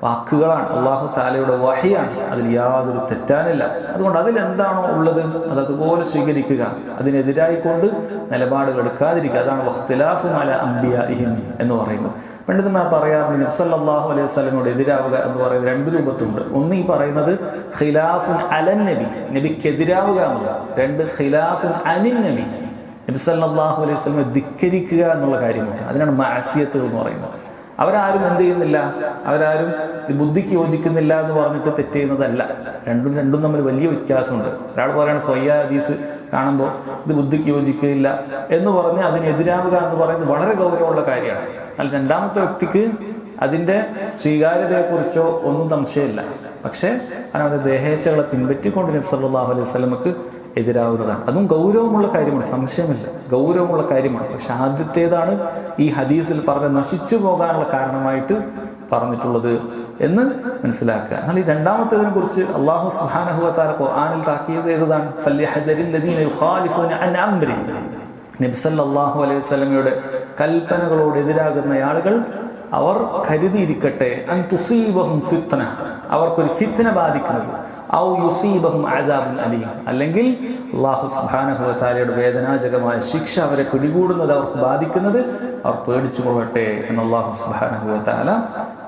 വാക്കുകളാണ്, അല്ലാഹു തആലയുടെ വഹിയാണ്, അതിൽ യാതൊരു തെറ്റാനില്ല. അതുകൊണ്ട് അതിലെന്താണോ ഉള്ളത് അത് അതുപോലെ സ്വീകരിക്കുക, അതിനെതിരായിക്കൊണ്ട് നിലപാടുകൾ എടുക്കാതിരിക്കുക. അതാണ് വഖ്തിലാഫു അലാ അംബിയാഇഹിം എന്ന് പറയുന്നത്. പണ്ഡിതന്മാർ പറയാറുണ്ട് നബി സല്ലല്ലാഹു അലൈഹി വസല്ലമയോട് എതിരാവുക എന്ന് പറയുന്നത് രണ്ട് രൂപത്തുണ്ട്. ഒന്ന് ഈ പറയുന്നത് ഖിലാഫുൻ അലൻ നബി, നബിക്കെതിരാവുക എന്നുള്ളത്. രണ്ട് ഖിലാഫുൻ അനിൻ നബി, നബി സല്ലല്ലാഹു അലൈഹി വസല്ലമയെ ധിക്കരിക്കുക എന്നുള്ള കാര്യമുണ്ട്. അതിനാണ് മഅസിയത്ത് എന്ന് പറയുന്നത്. അവരാരും എന്ത് ചെയ്യുന്നില്ല, അവരാരും ബുദ്ധിക്ക് യോജിക്കുന്നില്ല എന്ന് പറഞ്ഞിട്ട് തെറ്റ് ചെയ്യുന്നതല്ല. രണ്ടും തമ്മിൽ വലിയ വ്യത്യാസമുണ്ട്. ഒരാൾ പറയുന്ന സ്വയ്യ ഹദീസ് കാണുമ്പോൾ ഇത് ബുദ്ധിക്ക് യോജിക്കില്ല എന്ന് പറഞ്ഞ് അതിനെതിരാവുക എന്ന് പറയുന്നത് വളരെ ഗൗരവമുള്ള കാര്യമാണ്. എന്നാൽ രണ്ടാമത്തെ വ്യക്തിക്ക് അതിൻ്റെ സ്വീകാര്യതയെക്കുറിച്ചോ ഒന്നും സംശയമില്ല. പക്ഷേ അവരുടെ ദേഹേച്ഛകളെ പിൻപറ്റിക്കൊണ്ട് നബി സല്ലല്ലാഹു അലൈഹി വസല്ലമക്ക് എതിരാവുന്നതാണ്. അതും ഗൗരവമുള്ള കാര്യമാണ്, സംശയമില്ല, ഗൗരവമുള്ള കാര്യമാണ്. പക്ഷെ ആദ്യത്തേതാണ് ഈ ഹദീസിൽ പറഞ്ഞ നശിച്ചു പോകാനുള്ള കാരണമായിട്ട് പറഞ്ഞിട്ടുള്ളത് എന്ന് മനസ്സിലാക്കുക. എന്നാൽ ഈ രണ്ടാമത്തേതിനെ കുറിച്ച് അല്ലാഹു സുബ്ഹാനഹു വ തആല ഖുർആനിൽ താക്കീത് ചെയ്തതാണ്, ഫല്യഹ്ദരിൽ ലദീന യുഖാലിഫൂന അൻ അംരി. നബി സല്ലല്ലാഹു അലൈഹി വസല്ലമയുടെ കൽപ്പനകളോട് എതിരാകുന്ന ആളുകൾ അവർ കരുതിയിരിക്കട്ടെ, അൻ തുസീബഹും ഫിത്ന, അവർക്കൊരു ഫിത്ന ബാധിക്കുന്നത്, ഔ യുസീബഹും അദാബുൻ അലീം, അല്ലെങ്കിൽ അല്ലാഹു സുബ്ഹാനഹു വ തആലയുടെ വേദനാജകമായ ശിക്ഷ അവരെ പിടികൂടുന്നത്, അവർക്ക് ബാധിക്കുന്നത് അവർ പേടിച്ചു കൊള്ളട്ടെ എന്ന് അല്ലാഹു സുബ്ഹാനഹു വ തആല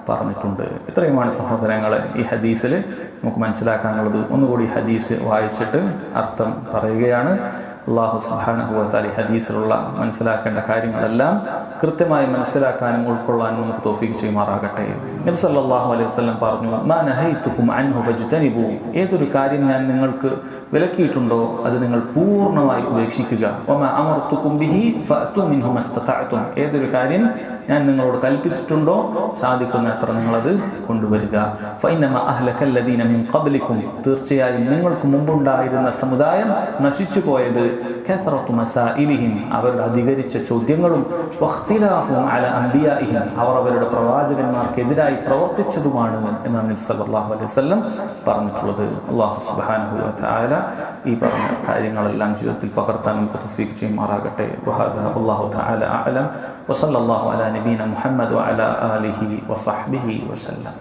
പറഞ്ഞിട്ടുണ്ട്. ഇത്രയുമാണ് സഹോദരങ്ങളെ ഈ ഹദീസിൽ നമുക്ക് മനസ്സിലാക്കാനുള്ളത്. ഒന്നുകൂടി ഹദീസ് വായിച്ചിട്ട് അർത്ഥം പറയുകയാണ്. അല്ലാഹു സുബ്ഹാനഹു വ തആല ഹദീസിലുള്ള മനസ്സിലാക്കേണ്ട കാര്യങ്ങളെല്ലാം കൃത്യമായി മനസ്സിലാക്കാനും ഉൾക്കൊള്ളാനും നമുക്ക് തൗഫീഖ് ചെയ്യുമാറാകട്ടെ. നബി സല്ലല്ലാഹു അലൈഹി വസല്ലം പറഞ്ഞു, മാ നഹൈതുകും അൻഹു ഫജ്തനിബു, ഏതൊരു കാര്യം ഞാൻ നിങ്ങൾക്ക് വിലക്കിയിട്ടുണ്ടോ അത് നിങ്ങൾ പൂർണ്ണമായി ഉപേക്ഷിക്കുക. വമാ അമർതുകും ബിഹി ഫഅതു മിൻഹു മസ്തതഅതും, ഏതൊരു കാര്യം ഞാൻ നിങ്ങളോട് കൽപ്പിച്ചിട്ടുണ്ടോ സാധിക്കുന്നത്ര നിങ്ങളത് കൊണ്ടുവരിക. ഫഇന്നമാ അഹ്ലകൽ ലദീന മിൻ ഖബ്ലികും, തീർച്ചയായും നിങ്ങൾക്ക് മുമ്പുണ്ടായിരുന്ന സമുദായം നശിച്ചു പോയത് കസറത്തു മസായിലിഹിം, അവരുടെ അധികരിച്ച ചോദ്യങ്ങളും, വഖ്തിലാഫും അലാ അംബിയാഇഹിം, അവർ അവരുടെ പ്രവാചകന്മാർക്കെതിരായി പ്രവർത്തിച്ചതുമാണ് എന്നാണ് നബി സല്ലല്ലാഹു അലൈഹി വസല്ലം പറഞ്ഞിട്ടുള്ളത്. അല്ലാഹു സുബ്ഹാനഹു വ തആല ഈ പറഞ്ഞ കാര്യങ്ങളെല്ലാം ജീവിതത്തിൽ പകർത്താൻ നമുക്ക് തൗഫീഖ് ചെയ്യുമാറാകട്ടെ. വഹദാ അല്ലാഹു തആല അഅലം വസല്ലല്ലാഹു അലാ നബീന മുഹമ്മദ് വഅലാ ആലിഹി വസഹ്ബിഹി വസല്ലം.